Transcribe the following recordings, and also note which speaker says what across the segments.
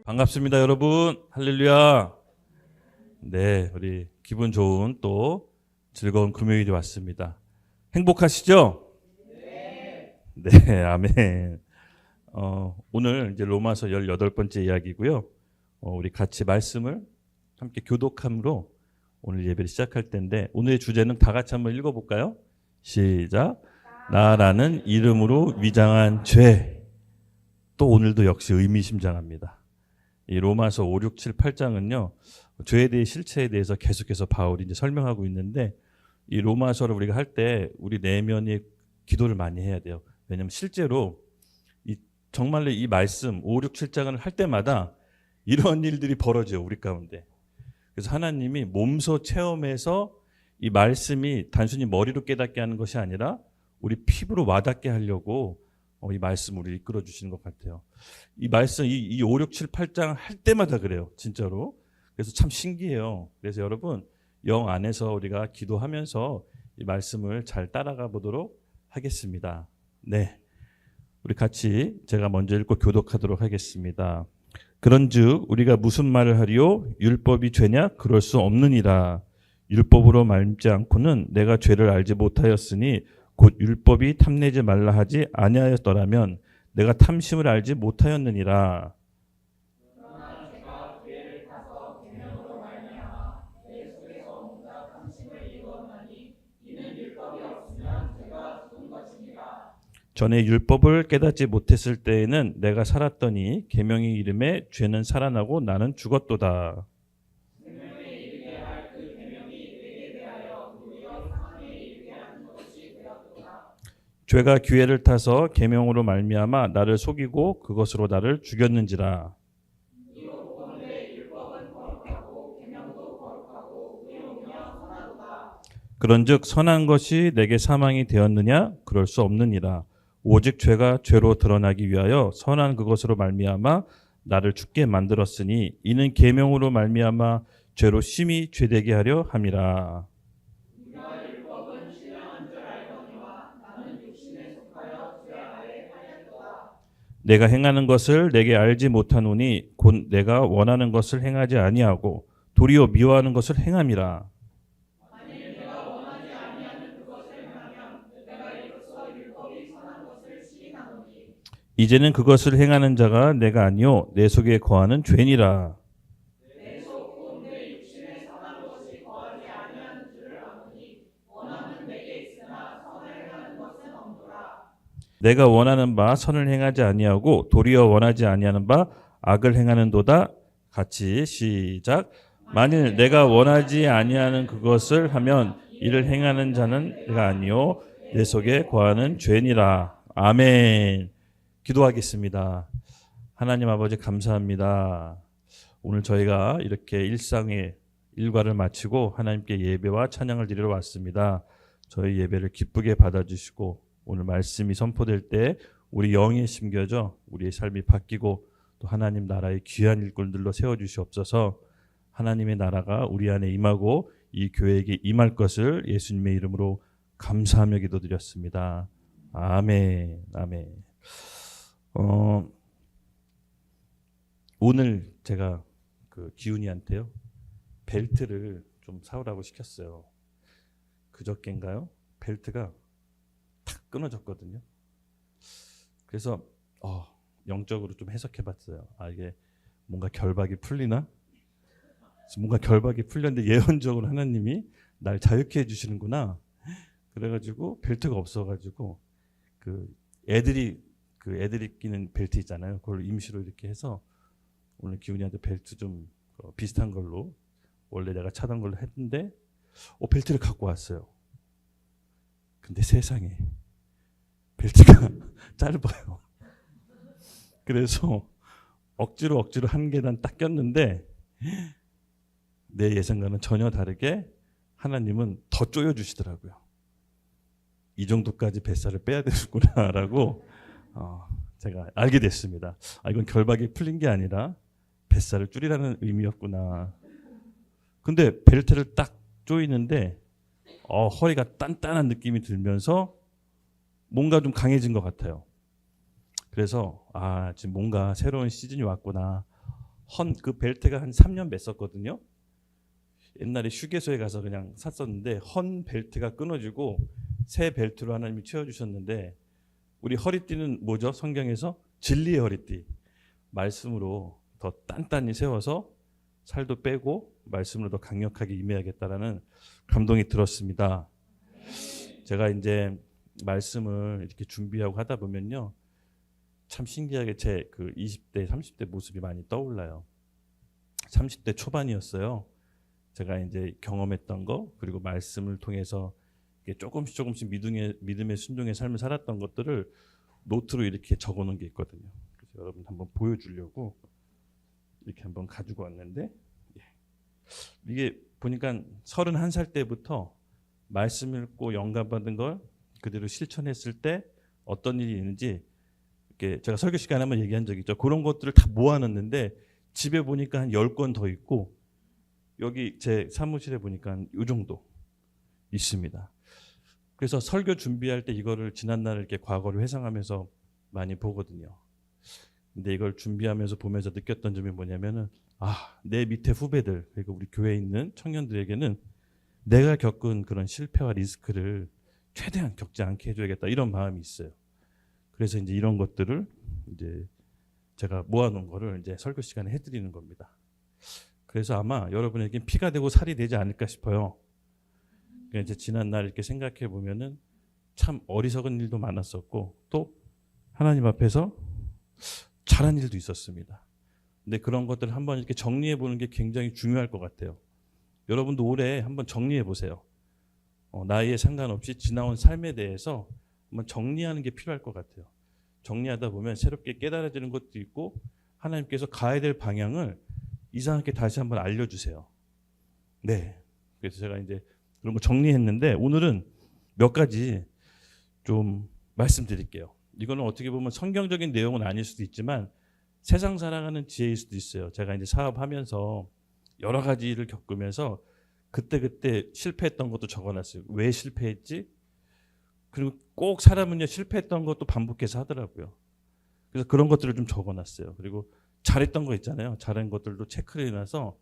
Speaker 1: 반갑습니다, 여러분. 할렐루야. 네, 우리 기분 좋은 또 즐거운 금요일이 왔습니다. 행복하시죠? 네, 아멘. 오늘 이제 로마서 18번째 이야기고요. 우리 같이 말씀을 함께 교독함으로 오늘 예배를 시작할 텐데, 오늘의 주제는 다 같이 한번 읽어볼까요? 시작. 나라는 이름으로 위장한 죄. 또 오늘도 역시 의미심장합니다. 이 로마서 5, 6, 7, 8장은요. 죄에 대해 실체에 대해서 계속해서 바울이 이제 설명하고 있는데, 이 로마서를 우리가 할 때 우리 내면이 기도를 많이 해야 돼요. 왜냐하면 실제로 정말로 이 말씀 5, 6, 7장을 할 때마다 이런 일들이 벌어져요, 우리 가운데. 그래서 하나님이 몸소 체험해서 이 말씀이 단순히 머리로 깨닫게 하는 것이 아니라 우리 피부로 와닿게 하려고 이 말씀 우리 이끌어 주시는 것 같아요. 이 말씀 이 5, 6, 7, 8장 할 때마다 그래요, 진짜로. 그래서 참 신기해요. 그래서 여러분 영 안에서 우리가 기도하면서 이 말씀을 잘 따라가 보도록 하겠습니다. 네, 우리 같이 제가 먼저 읽고 교독하도록 하겠습니다. 그런즉 우리가 무슨 말을 하리요? 율법이 죄냐? 그럴 수 없느니라. 율법으로 말미암지 않고는 내가 죄를 알지 못하였으니 곧 율법이 탐내지 말라 하지 아니하였더라면 내가 탐심을 알지 못하였느니라. 전에 율법을 깨닫지 못했을 때에는 내가 살았더니 계명의 이름에 죄는 살아나고 나는 죽었도다. 죄가 기회를 타서 계명으로 말미암아 나를 속이고 그것으로 나를 죽였는지라. 그런즉 선한 것이 내게 사망이 되었느냐? 그럴 수 없느니라. 오직 죄가 죄로 드러나기 위하여 선한 그것으로 말미암아 나를 죽게 만들었으니 이는 계명으로 말미암아 죄로 심히 죄되게 하려 함이라. 내가 행하는 것을 내게 알지 못하노니 곧 내가 원하는 것을 행하지 아니하고 도리어 미워하는 것을 행함이라. 이제는 그것을 행하는 자가 내가 아니요 내 속에 거하는 죄니라. 내가 원하는 바 선을 행하지 아니하고 도리어 원하지 아니하는 바 악을 행하는도다. 같이 시작. 만일 내가 원하지 아니하는 그것을 하면 이를 행하는 자는 내가 아니요 내 속에 거하는 죄니라. 아멘. 기도하겠습니다. 하나님 아버지 감사합니다. 오늘 저희가 이렇게 일상의 일과를 마치고 하나님께 예배와 찬양을 드리러 왔습니다. 저희 예배를 기쁘게 받아주시고 오늘 말씀이 선포될 때 우리 영이 심겨져 우리의 삶이 바뀌고 또 하나님 나라의 귀한 일꾼들로 세워주시옵소서. 하나님의 나라가 우리 안에 임하고 이 교회에게 임할 것을 예수님의 이름으로 감사하며 기도드렸습니다. 아멘. 아멘. 오늘 제가 그 기훈이한테요 벨트를 좀 사오라고 시켰어요. 그저께인가요? 벨트가 탁 끊어졌거든요. 그래서 영적으로 좀 해석해봤어요. 이게 뭔가 결박이 풀리나? 뭔가 결박이 풀렸는데 예언적으로 하나님이 날 자유케 해주시는구나. 그래가지고 벨트가 없어가지고 애들이 끼는 벨트 있잖아요. 그걸 임시로 이렇게 해서 오늘 기훈이한테 벨트 좀 비슷한 걸로 원래 내가 차던 걸로 했는데 벨트를 갖고 왔어요. 근데 세상에 벨트가 짧아요. 그래서 억지로 한 계단 딱 꼈는데 내 예상과는 전혀 다르게 하나님은 더 조여주시더라고요. 이 정도까지 뱃살을 빼야 되는구나라고 제가 알게 됐습니다. 이건 결박이 풀린 게 아니라 뱃살을 줄이라는 의미였구나. 근데 벨트를 딱 조이는데 허리가 단단한 느낌이 들면서 뭔가 좀 강해진 것 같아요. 그래서 지금 뭔가 새로운 시즌이 왔구나. 그 벨트가 한 3년 맸었거든요. 옛날에 휴게소에 가서 그냥 샀었는데 헌 벨트가 끊어지고 새 벨트로 하나님이 채워주셨는데, 우리 허리띠는 뭐죠? 성경에서 진리의 허리띠, 말씀으로 더 단단히 세워서 살도 빼고 말씀으로 더 강력하게 임해야겠다라는 감동이 들었습니다. 제가 이제 말씀을 이렇게 준비하고 하다 보면요, 참 신기하게 제 그 20대, 30대 모습이 많이 떠올라요. 30대 초반이었어요. 제가 이제 경험했던 거, 그리고 말씀을 통해서 조금씩 믿음의 순종의 삶을 살았던 것들을 노트로 이렇게 적어놓은 게 있거든요. 그래서 여러분 한번 보여주려고 이렇게 한번 가지고 왔는데, 이게 보니까 31살 때부터 말씀 읽고 영감 받은 걸 그대로 실천했을 때 어떤 일이 있는지, 이렇게 제가 설교 시간에 한번 얘기한 적이 있죠. 그런 것들을 다 모아놨는데 집에 보니까 한 10권 더 있고, 여기 제 사무실에 보니까 한 이 정도 있습니다. 그래서 설교 준비할 때 이거를 지난날 이렇게 과거를 회상하면서 많이 보거든요. 근데 이걸 준비하면서 보면서 느꼈던 점이 뭐냐면은, 내 밑에 후배들, 그리고 우리 교회에 있는 청년들에게는 내가 겪은 그런 실패와 리스크를 최대한 겪지 않게 해줘야겠다, 이런 마음이 있어요. 그래서 이제 이런 것들을 이제 제가 모아놓은 거를 이제 설교 시간에 해드리는 겁니다. 그래서 아마 여러분에게 피가 되고 살이 되지 않을까 싶어요. 이제 지난 날 이렇게 생각해 보면은 참 어리석은 일도 많았었고, 또 하나님 앞에서 잘한 일도 있었습니다. 근데 그런 것들을 한번 이렇게 정리해 보는 게 굉장히 중요할 것 같아요. 여러분도 올해 한번 정리해 보세요. 나이에 상관없이 지나온 삶에 대해서 한번 정리하는 게 필요할 것 같아요. 정리하다 보면 새롭게 깨달아지는 것도 있고, 하나님께서 가야 될 방향을 이상하게 다시 한번 알려주세요. 네. 그래서 제가 이제 그런 거 정리했는데, 오늘은 몇 가지 좀 말씀드릴게요. 이거는 어떻게 보면 성경적인 내용은 아닐 수도 있지만 세상 살아가는 지혜일 수도 있어요. 제가 이제 사업하면서 여러 가지 일을 겪으면서 그때 실패했던 것도 적어놨어요. 왜 실패했지? 그리고 꼭 사람은요, 실패했던 것도 반복해서 하더라고요. 그래서 그런 것들을 좀 적어놨어요. 그리고 잘했던 거 있잖아요. 잘한 것들도 체크를 해놔서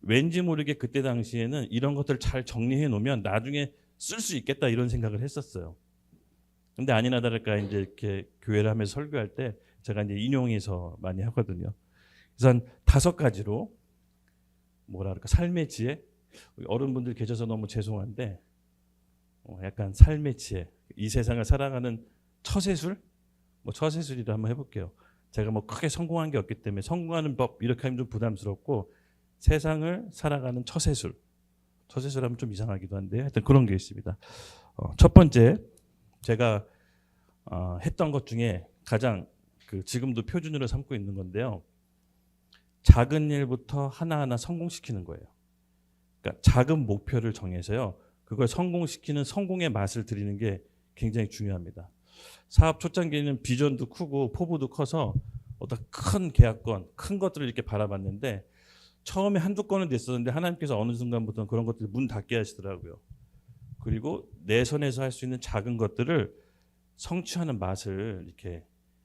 Speaker 1: 왠지 모르게 그때 당시에는 이런 것들을 잘 정리해 놓으면 나중에 쓸 수 있겠다, 이런 생각을 했었어요. 근데 아니나 다를까 이제 이렇게 교회를 하면서 설교할 때 제가 이제 인용해서 많이 하거든요. 그래서 한 5가지로 삶의 지혜, 어른분들 계셔서 너무 죄송한데 약간 삶의 지혜, 이 세상을 살아가는 처세술, 처세술이라 한번 해볼게요. 제가 크게 성공한 게 없기 때문에 성공하는 법 이렇게 하면 좀 부담스럽고, 세상을 살아가는 처세술 하면 좀 이상하기도 한데 하여튼 그런 게 있습니다. 첫 번째, 제가 했던 것 중에 가장 지금도 표준으로 삼고 있는 건데요. 작은 일부터 하나하나 성공시키는 거예요. 그러니까 작은 목표를 정해서요, 그걸 성공시키는 성공의 맛을 드리는 게 굉장히 중요합니다. 사업 초창기에는 비전도 크고 포부도 커서 어떤 큰 계약권, 큰 것들을 이렇게 바라봤는데, 처음에 한두 건은 됐었는데 하나님께서 어느 순간부터는 그런 것들을 문 닫게 하시더라고요. 그리고 내 손에서 할 수 있는 작은 것들을 성취하는 맛을 이렇게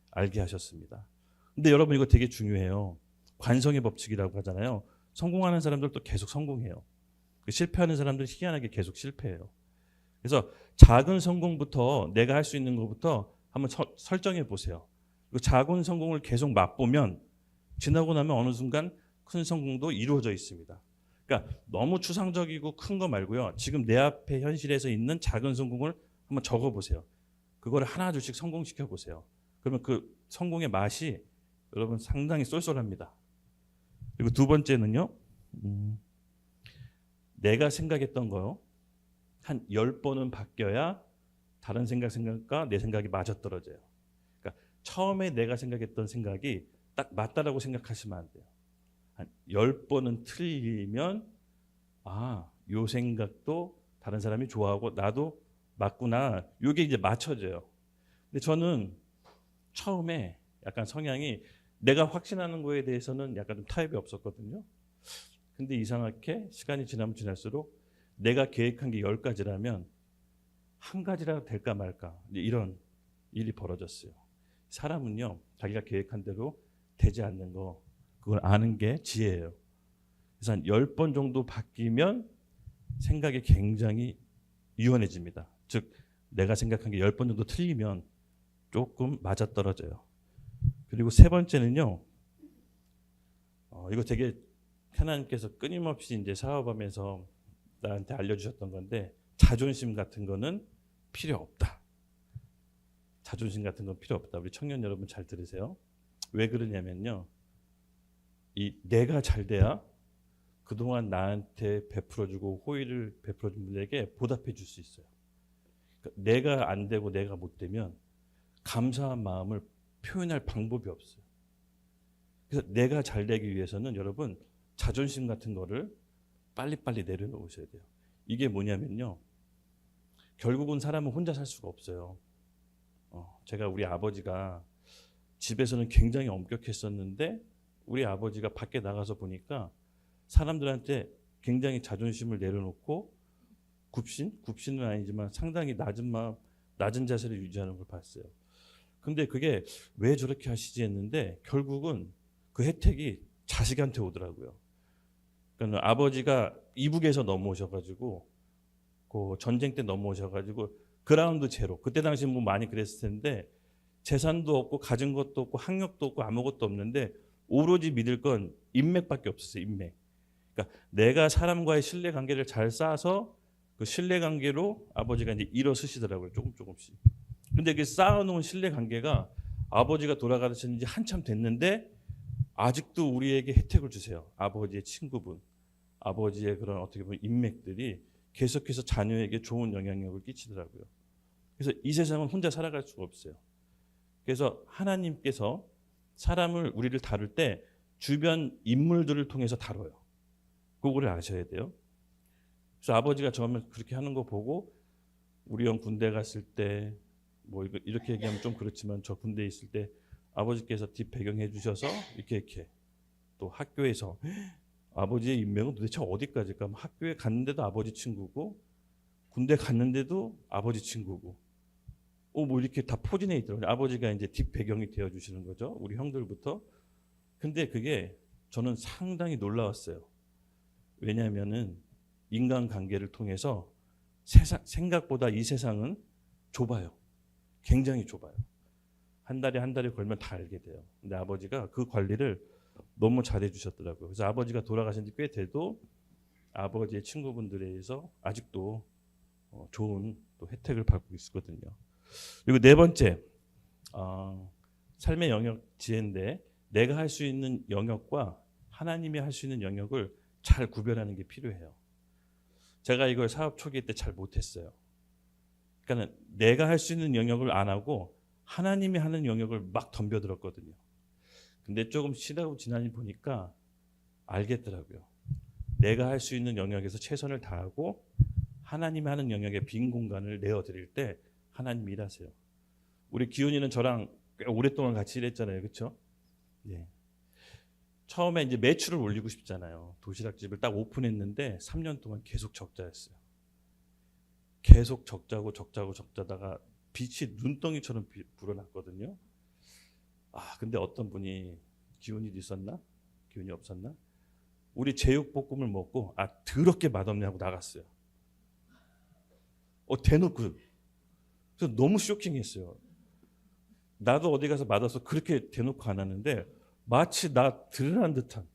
Speaker 1: 알게 하셨습니다. 근데 여러분, 이거 되게 중요해요. 관성의 법칙이라고 하잖아요. 성공하는 사람들도 계속 성공해요. 실패하는 사람들은 희한하게 계속 실패해요. 그래서 작은 성공부터, 내가 할 수 있는 것부터 한번 설정해 보세요. 그리고 작은 성공을 계속 맛보면 지나고 나면 어느 순간 큰 성공도 이루어져 있습니다. 그러니까 너무 추상적이고 큰 거 말고요, 지금 내 앞에 현실에서 있는 작은 성공을 한번 적어 보세요. 그거를 하나 둘씩 성공시켜 보세요. 그러면 그 성공의 맛이 여러분 상당히 쏠쏠합니다. 그리고 두 번째는요, 내가 생각했던 거요, 한 10번은 바뀌어야 다른 생각과 내 생각이 맞아떨어져요. 그러니까 처음에 내가 생각했던 생각이 딱 맞다라고 생각하시면 안 돼요. 한 10번은 틀리면 요 생각도 다른 사람이 좋아하고 나도 맞구나, 이게 이제 맞춰져요. 근데 저는 처음에 약간 성향이 내가 확신하는 거에 대해서는 약간 좀 타협이 없었거든요. 근데 이상하게 시간이 지나면 지날수록 내가 계획한 게 10가지라면 한 가지라도 될까 말까 이런 일이 벌어졌어요. 사람은요, 자기가 계획한 대로 되지 않는 거 그걸 아는 게 지혜예요. 그래서 한 10번 정도 바뀌면 생각이 굉장히 유연해집니다. 즉 내가 생각한 게 10번 정도 틀리면 조금 맞아떨어져요. 그리고 세 번째는요. 이거 되게 하나님께서 끊임없이 이제 사업하면서 나한테 알려주셨던 건데, 자존심 같은 거는 필요 없다. 자존심 같은 건 필요 없다. 우리 청년 여러분 잘 들으세요. 왜 그러냐면요. 이 내가 잘 돼야 그동안 나한테 베풀어주고 호의를 베풀어준 분에게 보답해 줄 수 있어요. 그러니까 내가 안 되고 내가 못 되면 감사한 마음을 표현할 방법이 없어요. 그래서 내가 잘 되기 위해서는 여러분 자존심 같은 거를 빨리빨리 내려놓으셔야 돼요. 이게 뭐냐면요. 결국은 사람은 혼자 살 수가 없어요. 제가 우리 아버지가 집에서는 굉장히 엄격했었는데 우리 아버지가 밖에 나가서 보니까 사람들한테 굉장히 자존심을 내려놓고 굽신은 아니지만 상당히 낮은 자세를 유지하는 걸 봤어요. 근데 그게 왜 저렇게 하시지 했는데 결국은 그 혜택이 자식한테 오더라고요. 그러니까 아버지가 이북에서 넘어오셔가지고 그 전쟁 때 넘어오셔가지고 그라운드 제로, 그때 당시 뭐 많이 그랬을 텐데 재산도 없고 가진 것도 없고 학력도 없고 아무것도 없는데 오로지 믿을 건 인맥밖에 없었어요. 인맥. 그러니까 내가 사람과의 신뢰 관계를 잘 쌓아서 그 신뢰 관계로 아버지가 이제 일어서시더라고요. 조금씩. 근데 그 쌓아놓은 신뢰 관계가 아버지가 돌아가신 지 한참 됐는데 아직도 우리에게 혜택을 주세요. 아버지의 친구분, 아버지의 그런 어떻게 보면 인맥들이 계속해서 자녀에게 좋은 영향력을 끼치더라고요. 그래서 이 세상은 혼자 살아갈 수가 없어요. 그래서 하나님께서 사람을 우리를 다룰 때 주변 인물들을 통해서 다뤄요. 그거를 아셔야 돼요. 그래서 아버지가 처음에 그렇게 하는 거 보고 우리 형 군대 갔을 때 뭐 이렇게 얘기하면 좀 그렇지만 저 군대에 있을 때 아버지께서 뒷배경해 주셔서 이렇게 또 학교에서 아버지의 인맥은 도대체 어디까지일까? 학교에 갔는데도 아버지 친구고 군대 갔는데도 아버지 친구고 뭐 이렇게 다 포진해 있더라고요. 아버지가 이제 뒷배경이 되어 주시는 거죠. 우리 형들부터. 근데 그게 저는 상당히 놀라웠어요. 왜냐하면은 인간관계를 통해서 생각보다 이 세상은 좁아요. 굉장히 좁아요. 한 달에 걸면 다 알게 돼요. 근데 아버지가 그 관리를 너무 잘해 주셨더라고요. 그래서 아버지가 돌아가신 지 꽤 돼도 아버지의 친구분들에 의해서 아직도 좋은 또 혜택을 받고 있거든요. 그리고 네 번째, 삶의 영역 지혜인데 내가 할 수 있는 영역과 하나님이 할 수 있는 영역을 잘 구별하는 게 필요해요. 제가 이걸 사업 초기 때 잘 못했어요. 그러니까 내가 할 수 있는 영역을 안 하고 하나님이 하는 영역을 막 덤벼들었거든요. 근데 조금 시다고 지나니 보니까 알겠더라고요. 내가 할 수 있는 영역에서 최선을 다하고 하나님이 하는 영역에 빈 공간을 내어드릴 때 하나님이 일하세요. 우리 기훈이는 저랑 꽤 오랫동안 같이 일했잖아요. 그렇죠? 네. 처음에 이제 매출을 올리고 싶잖아요. 도시락집을 딱 오픈했는데 3년 동안 계속 적자였어요. 계속 적자다가 빛이 눈덩이처럼 불어났거든요. 근데 어떤 분이 기운이 있었나? 기운이 없었나? 우리 제육볶음을 먹고 더럽게 맛없네 하고 나갔어요. 대놓고. 그래서 너무 쇼킹했어요. 나도 어디 가서 맛없어 그렇게 대놓고 안 하는데 마치 나 드러난 듯한,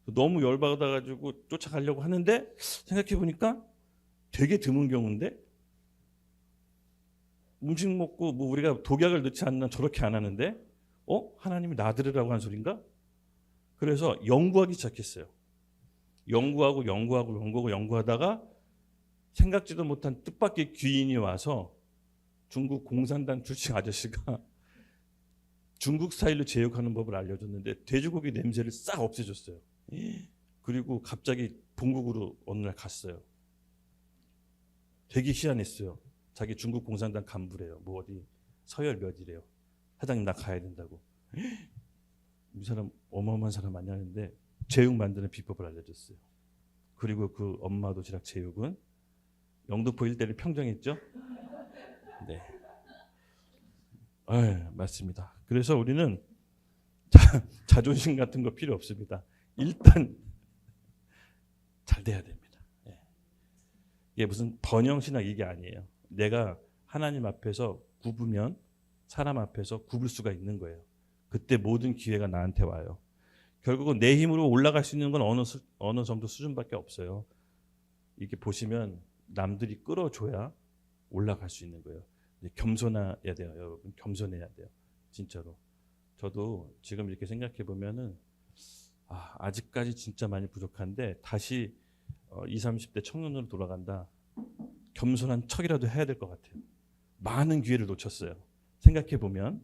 Speaker 1: 너무 열받아가지고 쫓아가려고 하는데 생각해보니까 되게 드문 경우인데 음식 먹고 뭐 우리가 독약을 넣지 않나 저렇게 안 하는데 하나님이 나 들으라고 한 소린가? 그래서 연구하기 시작했어요. 연구하다가 생각지도 못한 뜻밖의 귀인이 와서 중국 공산당 출신 아저씨가 중국 스타일로 제육하는 법을 알려줬는데 돼지고기 냄새를 싹 없애줬어요. 그리고 갑자기 본국으로 어느 날 갔어요. 되게 희한했어요. 자기 중국 공산당 간부래요. 뭐 어디 서열 몇이래요. 사장님 나 가야 된다고. 이 사람 어마어마한 사람 아니냐는데 제육 만드는 비법을 알려줬어요. 그리고 그 엄마 도시락 체육은 영등포 일대를 평정했죠. 네, 맞습니다. 그래서 우리는 자존심 같은 거 필요 없습니다. 일단 잘 돼야 됩니다. 예. 이게 무슨 번영신학 이게 아니에요. 내가 하나님 앞에서 굽으면 사람 앞에서 굽을 수가 있는 거예요. 그때 모든 기회가 나한테 와요. 결국은 내 힘으로 올라갈 수 있는 건 어느 정도 수준밖에 없어요. 이렇게 보시면 남들이 끌어줘야 올라갈 수 있는 거예요. 겸손해야 돼요, 여러분. 겸손해야 돼요, 진짜로. 저도 지금 이렇게 생각해 보면은 아직까지 진짜 많이 부족한데 다시 20, 30대 청년으로 돌아간다. 겸손한 척이라도 해야 될 것 같아요. 많은 기회를 놓쳤어요. 생각해 보면.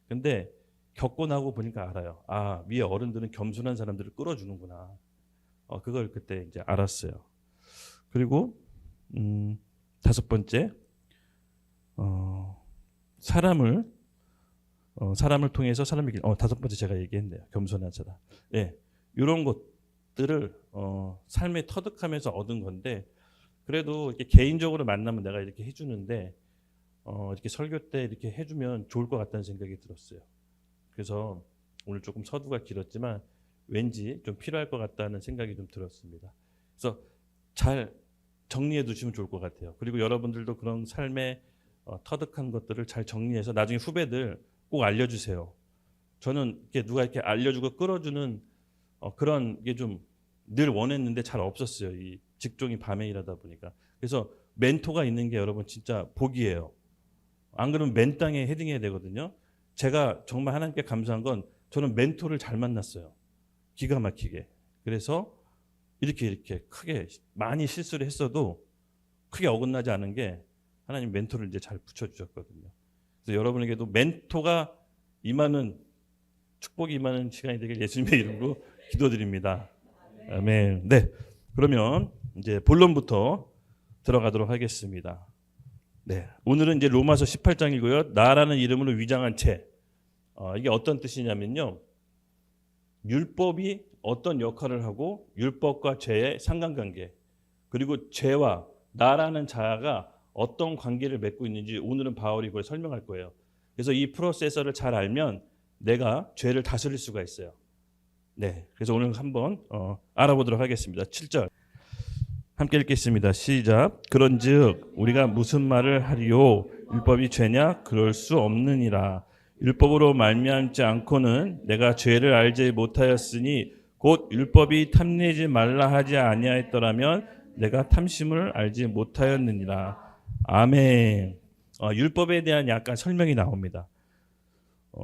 Speaker 1: 근데 겪고 나고 보니까 알아요. 위에 어른들은 겸손한 사람들을 끌어주는구나. 그걸 그때 이제 알았어요. 그리고 다섯 번째, 사람을 통해서 사람을 다섯 번째 제가 얘기했네요. 겸손한 사람. 예, 이런 것들을 삶에 터득하면서 얻은 건데, 그래도 이렇게 개인적으로 만나면 내가 이렇게 해주는데 이렇게 설교 때 이렇게 해주면 좋을 것 같다는 생각이 들었어요. 그래서 오늘 조금 서두가 길었지만 왠지 좀 필요할 것 같다는 생각이 좀 들었습니다. 그래서 잘 정리해 두시면 좋을 것 같아요. 그리고 여러분들도 그런 삶에 터득한 것들을 잘 정리해서 나중에 후배들 꼭 알려주세요. 저는 이렇게 누가 이렇게 알려주고 끌어주는 그런 게 좀 늘 원했는데 잘 없었어요. 이 직종이 밤에 일하다 보니까. 그래서 멘토가 있는 게 여러분 진짜 복이에요. 안 그러면 맨 땅에 헤딩해야 되거든요. 제가 정말 하나님께 감사한 건 저는 멘토를 잘 만났어요. 기가 막히게. 그래서 이렇게 크게 많이 실수를 했어도 크게 어긋나지 않은 게 하나님 멘토를 이제 잘 붙여주셨거든요. 그래서 여러분에게도 멘토가 임하는 축복이 임하는 시간이 되길 예수님의 이름으로 기도드립니다. 아멘. 네, 그러면 이제 본론부터 들어가도록 하겠습니다. 네, 오늘은 이제 로마서 18장이고요. 나라는 이름으로 위장한 채. 이게 어떤 뜻이냐면요. 율법이 어떤 역할을 하고 율법과 죄의 상관관계, 그리고 죄와 나라는 자가 어떤 관계를 맺고 있는지 오늘은 바울이 그걸 설명할 거예요. 그래서 이 프로세서를 잘 알면 내가 죄를 다스릴 수가 있어요. 네, 그래서 오늘 한번 알아보도록 하겠습니다. 7절 함께 읽겠습니다. 시작. 그런즉 우리가 무슨 말을 하리요? 율법이 죄냐? 그럴 수 없느니라. 율법으로 말미암지 않고는 내가 죄를 알지 못하였으니 곧 율법이 탐내지 말라 하지 아니하였더라면 내가 탐심을 알지 못하였느니라. 아멘. 율법에 대한 약간 설명이 나옵니다.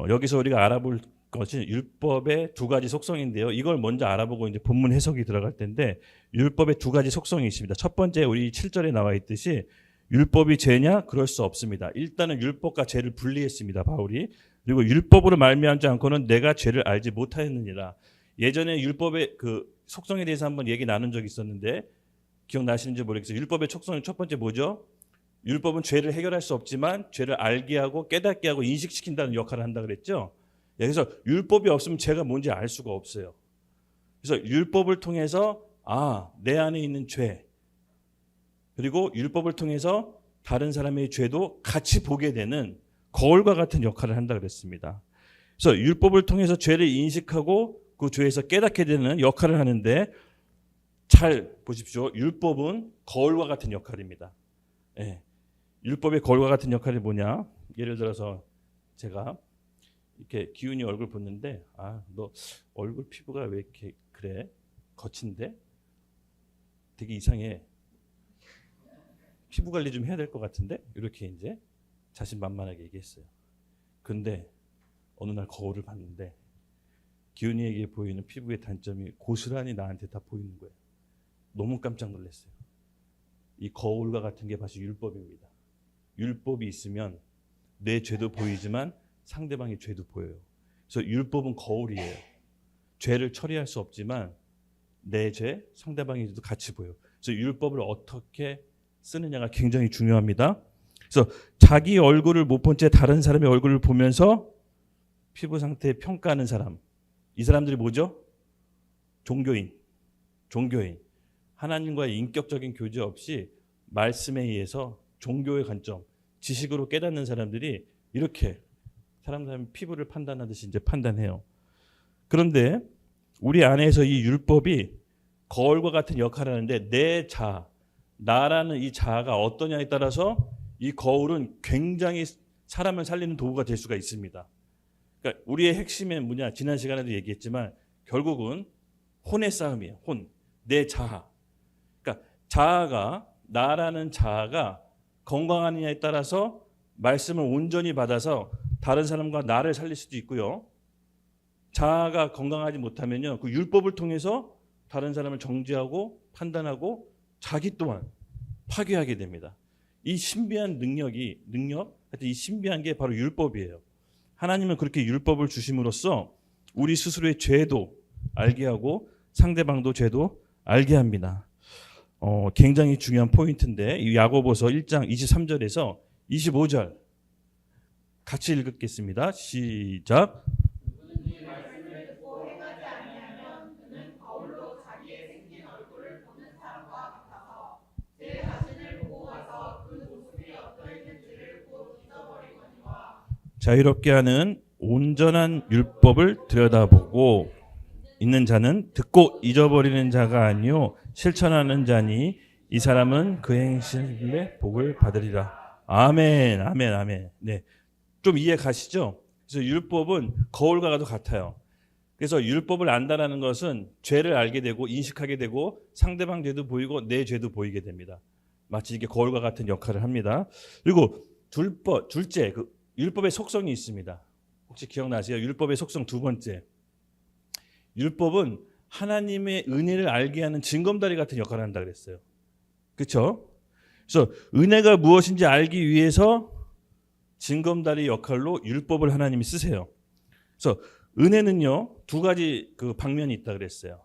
Speaker 1: 여기서 우리가 알아볼 것이 율법의 두 가지 속성인데요. 이걸 먼저 알아보고 이제 본문 해석이 들어갈 텐데, 율법의 두 가지 속성이 있습니다. 첫 번째, 우리 7절에 나와 있듯이 율법이 죄냐? 그럴 수 없습니다. 일단은 율법과 죄를 분리했습니다, 바울이. 그리고 율법으로 말미암지 않고는 내가 죄를 알지 못하였느니라. 예전에 율법의 그 속성에 대해서 한번 얘기 나눈 적이 있었는데 기억나시는지 모르겠어요. 율법의 속성은 첫 번째 뭐죠? 율법은 죄를 해결할 수 없지만 죄를 알게 하고 깨닫게 하고 인식시킨다는 역할을 한다 그랬죠. 그래서 율법이 없으면 죄가 뭔지 알 수가 없어요. 그래서 율법을 통해서 내 안에 있는 죄, 그리고 율법을 통해서 다른 사람의 죄도 같이 보게 되는 거울과 같은 역할을 한다 그랬습니다. 그래서 율법을 통해서 죄를 인식하고 그 죄에서 깨닫게 되는 역할을 하는데, 잘 보십시오. 율법은 거울과 같은 역할입니다. 예. 율법의 거울과 같은 역할이 뭐냐? 예를 들어서 제가 이렇게 기훈이 얼굴 보는데, 너 얼굴 피부가 왜 이렇게 그래? 거친데? 되게 이상해. 피부 관리 좀 해야 될 것 같은데? 이렇게 이제 자신만만하게 얘기했어요. 근데 어느 날 거울을 봤는데 기훈이에게 보이는 피부의 단점이 고스란히 나한테 다 보이는 거예요. 너무 깜짝 놀랐어요. 이 거울과 같은 게 바로 율법입니다. 율법이 있으면 내 죄도 보이지만 상대방의 죄도 보여요. 그래서 율법은 거울이에요. 죄를 처리할 수 없지만 내 죄, 상대방의 죄도 같이 보여요. 그래서 율법을 어떻게 쓰느냐가 굉장히 중요합니다. 그래서 자기 얼굴을 못 본 채 다른 사람의 얼굴을 보면서 피부 상태 평가하는 사람, 이 사람들이 뭐죠? 종교인. 하나님과의 인격적인 교제 없이 말씀에 의해서 종교의 관점, 지식으로 깨닫는 사람들이 이렇게 사람 피부를 판단하듯이 이제 판단해요. 그런데 우리 안에서 이 율법이 거울과 같은 역할을 하는데 내 자아, 나라는 이 자아가 어떠냐에 따라서 이 거울은 굉장히 사람을 살리는 도구가 될 수가 있습니다. 그러니까 우리의 핵심은 뭐냐? 지난 시간에도 얘기했지만 결국은 혼의 싸움이에요. 혼, 내 자아. 그러니까 자아가 나라는 자아가 건강하느냐에 따라서 말씀을 온전히 받아서 다른 사람과 나를 살릴 수도 있고요. 자아가 건강하지 못하면요, 그 율법을 통해서 다른 사람을 정죄하고 판단하고 자기 또한 파괴하게 됩니다. 이 신비한 하여튼 이 신비한 게 바로 율법이에요. 하나님은 그렇게 율법을 주심으로써 우리 스스로의 죄도 알게 하고 상대방도 죄도 알게 합니다. 굉장히 중요한 포인트인데 이 야고보서 1장 23절에서 25절 같이 읽겠습니다. 시작. 자유롭게 하는 온전한 율법을 들여다보고 있는 자는 듣고 잊어버리는 자가 아니요 실천하는 자니 이 사람은 그 행실의 복을 받으리라. 아멘, 아멘, 아멘. 네, 좀 이해 가시죠? 그래서 율법은 거울과도 같아요. 그래서 율법을 안다라는 것은 죄를 알게 되고 인식하게 되고 상대방 죄도 보이고 내 죄도 보이게 됩니다. 마치 이게 거울과 같은 역할을 합니다. 그리고 둘째, 그 율법의 속성이 있습니다. 혹시 기억나세요? 율법의 속성 두 번째. 율법은 하나님의 은혜를 알게 하는 징검다리 같은 역할을 한다 그랬어요. 그렇죠? 그래서 은혜가 무엇인지 알기 위해서 징검다리 역할로 율법을 하나님이 쓰세요. 그래서 은혜는요, 두 가지 그 방면이 있다 그랬어요.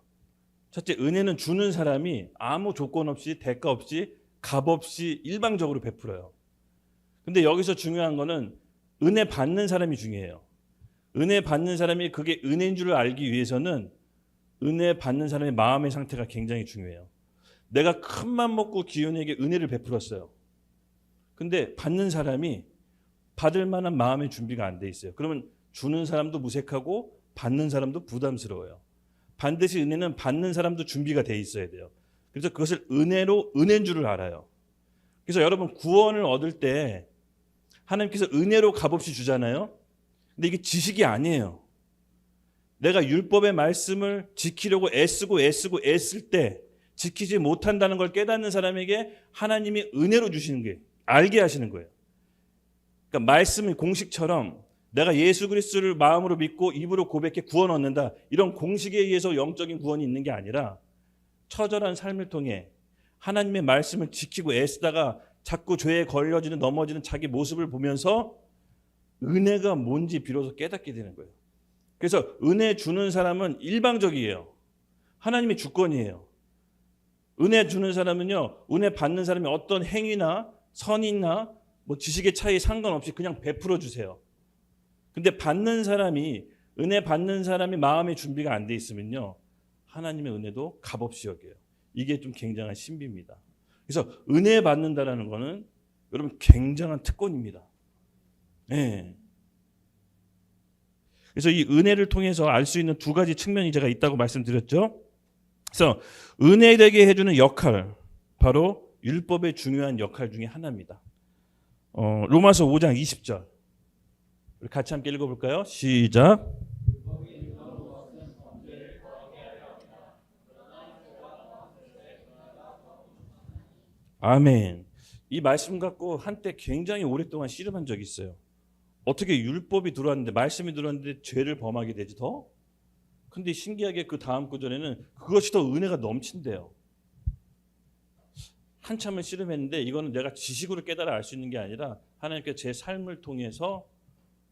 Speaker 1: 첫째, 은혜는 주는 사람이 아무 조건 없이 대가 없이 값 없이 일방적으로 베풀어요. 근데 여기서 중요한 거는 은혜 받는 사람이 중요해요. 은혜 받는 사람이 그게 은혜인 줄 알기 위해서는 은혜 받는 사람의 마음의 상태가 굉장히 중요해요. 내가 큰 맘 먹고 기훈에게 은혜를 베풀었어요. 근데 받는 사람이 받을 만한 마음의 준비가 안 돼 있어요. 그러면 주는 사람도 무색하고 받는 사람도 부담스러워요. 반드시 은혜는 받는 사람도 준비가 돼 있어야 돼요. 그래서 그것을 은혜인 줄을 알아요. 그래서 여러분 구원을 얻을 때 하나님께서 은혜로 값없이 주잖아요. 근데 이게 지식이 아니에요. 내가 율법의 말씀을 지키려고 애쓸 때 지키지 못한다는 걸 깨닫는 사람에게 하나님이 은혜로 주시는 게 알게 하시는 거예요. 그러니까 말씀의 공식처럼 내가 예수 그리스도를 마음으로 믿고 입으로 고백해 구원 얻는다. 이런 공식에 의해서 영적인 구원이 있는 게 아니라 처절한 삶을 통해 하나님의 말씀을 지키고 애쓰다가 자꾸 죄에 걸려지는 넘어지는 자기 모습을 보면서 은혜가 뭔지 비로소 깨닫게 되는 거예요. 그래서 은혜 주는 사람은 일방적이에요. 하나님의 주권이에요. 은혜 주는 사람은요, 은혜 받는 사람이 어떤 행위나 선이나 뭐 지식의 차이 상관없이 그냥 베풀어 주세요. 근데 은혜 받는 사람이 마음의 준비가 안 돼 있으면요, 하나님의 은혜도 값없이 여겨요. 이게 좀 굉장한 신비입니다. 그래서 은혜 받는다라는 거는 여러분 굉장한 특권입니다. 네. 그래서 이 은혜를 통해서 알 수 있는 두 가지 측면이 제가 있다고 말씀드렸죠. 그래서 은혜 되게 해주는 역할, 바로 율법의 중요한 역할 중에 하나입니다. 로마서 5장 20절 우리 같이 함께 읽어볼까요? 시작. 아멘. 이 말씀 갖고 한때 굉장히 오랫동안 씨름한 적이 있어요. 어떻게 율법이 들어왔는데, 말씀이 들어왔는데 죄를 범하게 되지 더? 근데 신기하게 그 다음 구절에는 그것이 더 은혜가 넘친대요. 한참을 씨름했는데 이거는 내가 지식으로 깨달아 알 수 있는 게 아니라 하나님께서 제 삶을 통해서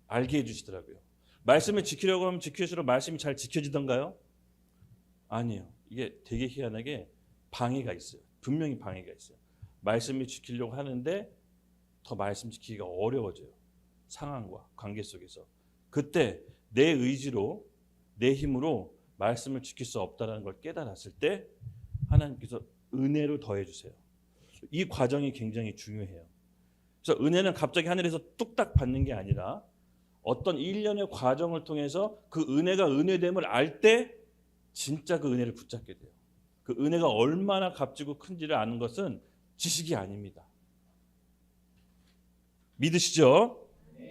Speaker 1: 알게 해주시더라고요. 말씀을 지키려고 하면 지킬수록 말씀이 잘 지켜지던가요? 아니에요. 이게 되게 희한하게 방해가 있어요. 분명히 방해가 있어요. 말씀을 지키려고 하는데 더 말씀 지키기가 어려워져요. 상황과 관계 속에서. 그때 내 의지로 내 힘으로 말씀을 지킬 수 없다는 걸 깨달았을 때 하나님께서 은혜로 더해주세요. 이 과정이 굉장히 중요해요. 그래서 은혜는 갑자기 하늘에서 뚝딱 받는 게 아니라 어떤 일련의 과정을 통해서 그 은혜가 은혜됨을 알 때 진짜 그 은혜를 붙잡게 돼요. 그 은혜가 얼마나 값지고 큰지를 아는 것은 지식이 아닙니다. 믿으시죠?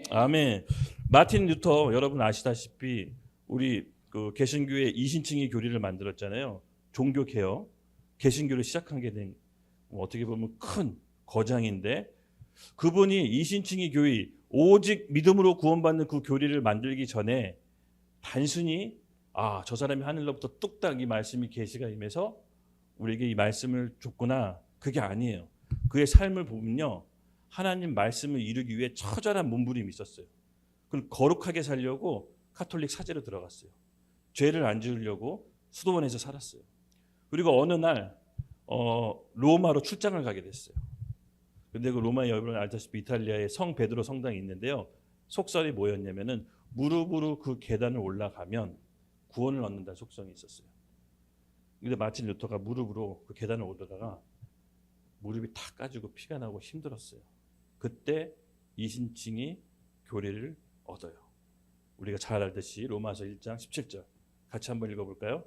Speaker 1: 아멘. 마틴 루터 여러분 아시다시피 우리 그 개신교회 이신칭의 교리를 만들었잖아요. 종교 개혁, 개신교를 시작한 게 된 어떻게 보면 큰 거장인데 그분이 이신칭의 교리 오직 믿음으로 구원받는 그 교리를 만들기 전에 단순히 저 사람이 하늘로부터 뚝딱 이 말씀이 계시가 임해서 우리에게 이 말씀을 줬구나 그게 아니에요. 그의 삶을 보면요. 하나님 말씀을 이루기 위해 처절한 몸부림이 있었어요. 그럼 거룩하게 살려고 카톨릭 사제로 들어갔어요. 죄를 안 지으려고 수도원에서 살았어요. 그리고 어느 날 로마로 출장을 가게 됐어요. 근데 그 로마에 여러분 알다시피 이탈리아에 성 베드로 성당이 있는데요. 속설이 뭐였냐면은 무릎으로 그 계단을 올라가면 구원을 얻는다는 속성이 있었어요. 근데 마틴 루터가 무릎으로 그 계단을 오르다가 무릎이 탁 까지고 피가 나고 힘들었어요. 그때 이신칭이 교리를 얻어요. 우리가 잘 알듯이 로마서 1장 17절 같이 한번 읽어볼까요?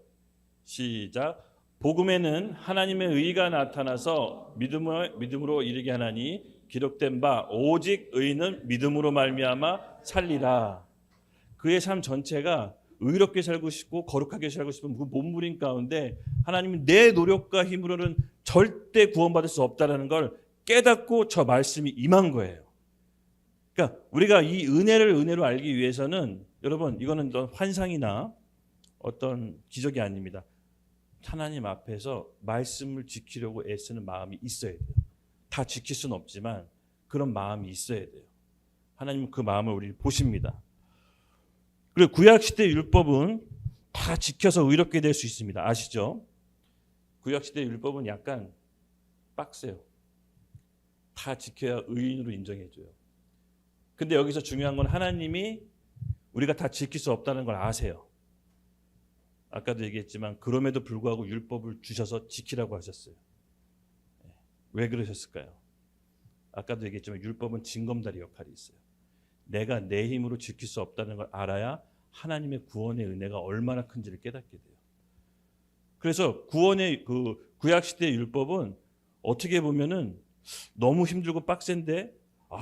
Speaker 1: 시작. 복음에는 하나님의 의가 나타나서 믿음으로 이르게 하나니 기록된 바 오직 의는 믿음으로 말미암아 살리라. 그의 삶 전체가 의롭게 살고 싶고 거룩하게 살고 싶은 그 몸부림 가운데 하나님은 내 노력과 힘으로는 절대 구원받을 수 없다는 걸 깨닫고 저 말씀이 임한 거예요. 그러니까 우리가 이 은혜를 은혜로 알기 위해서는 여러분 이거는 환상이나 어떤 기적이 아닙니다. 하나님 앞에서 말씀을 지키려고 애쓰는 마음이 있어야 돼요. 다 지킬 수는 없지만 그런 마음이 있어야 돼요. 하나님은 그 마음을 우리 보십니다. 그리고 구약시대 율법은 다 지켜서 의롭게 될 수 있습니다. 아시죠? 구약시대 율법은 약간 빡세요. 다 지켜야 의인으로 인정해줘요. 근데 여기서 중요한 건 하나님이 우리가 다 지킬 수 없다는 걸 아세요. 아까도 얘기했지만 그럼에도 불구하고 율법을 주셔서 지키라고 하셨어요. 왜 그러셨을까요? 아까도 얘기했지만 율법은 징검다리 역할이 있어요. 내가 내 힘으로 지킬 수 없다는 걸 알아야 하나님의 구원의 은혜가 얼마나 큰지를 깨닫게 돼요. 그래서 구원의 그 구약시대의 율법은 어떻게 보면은 너무 힘들고 빡센데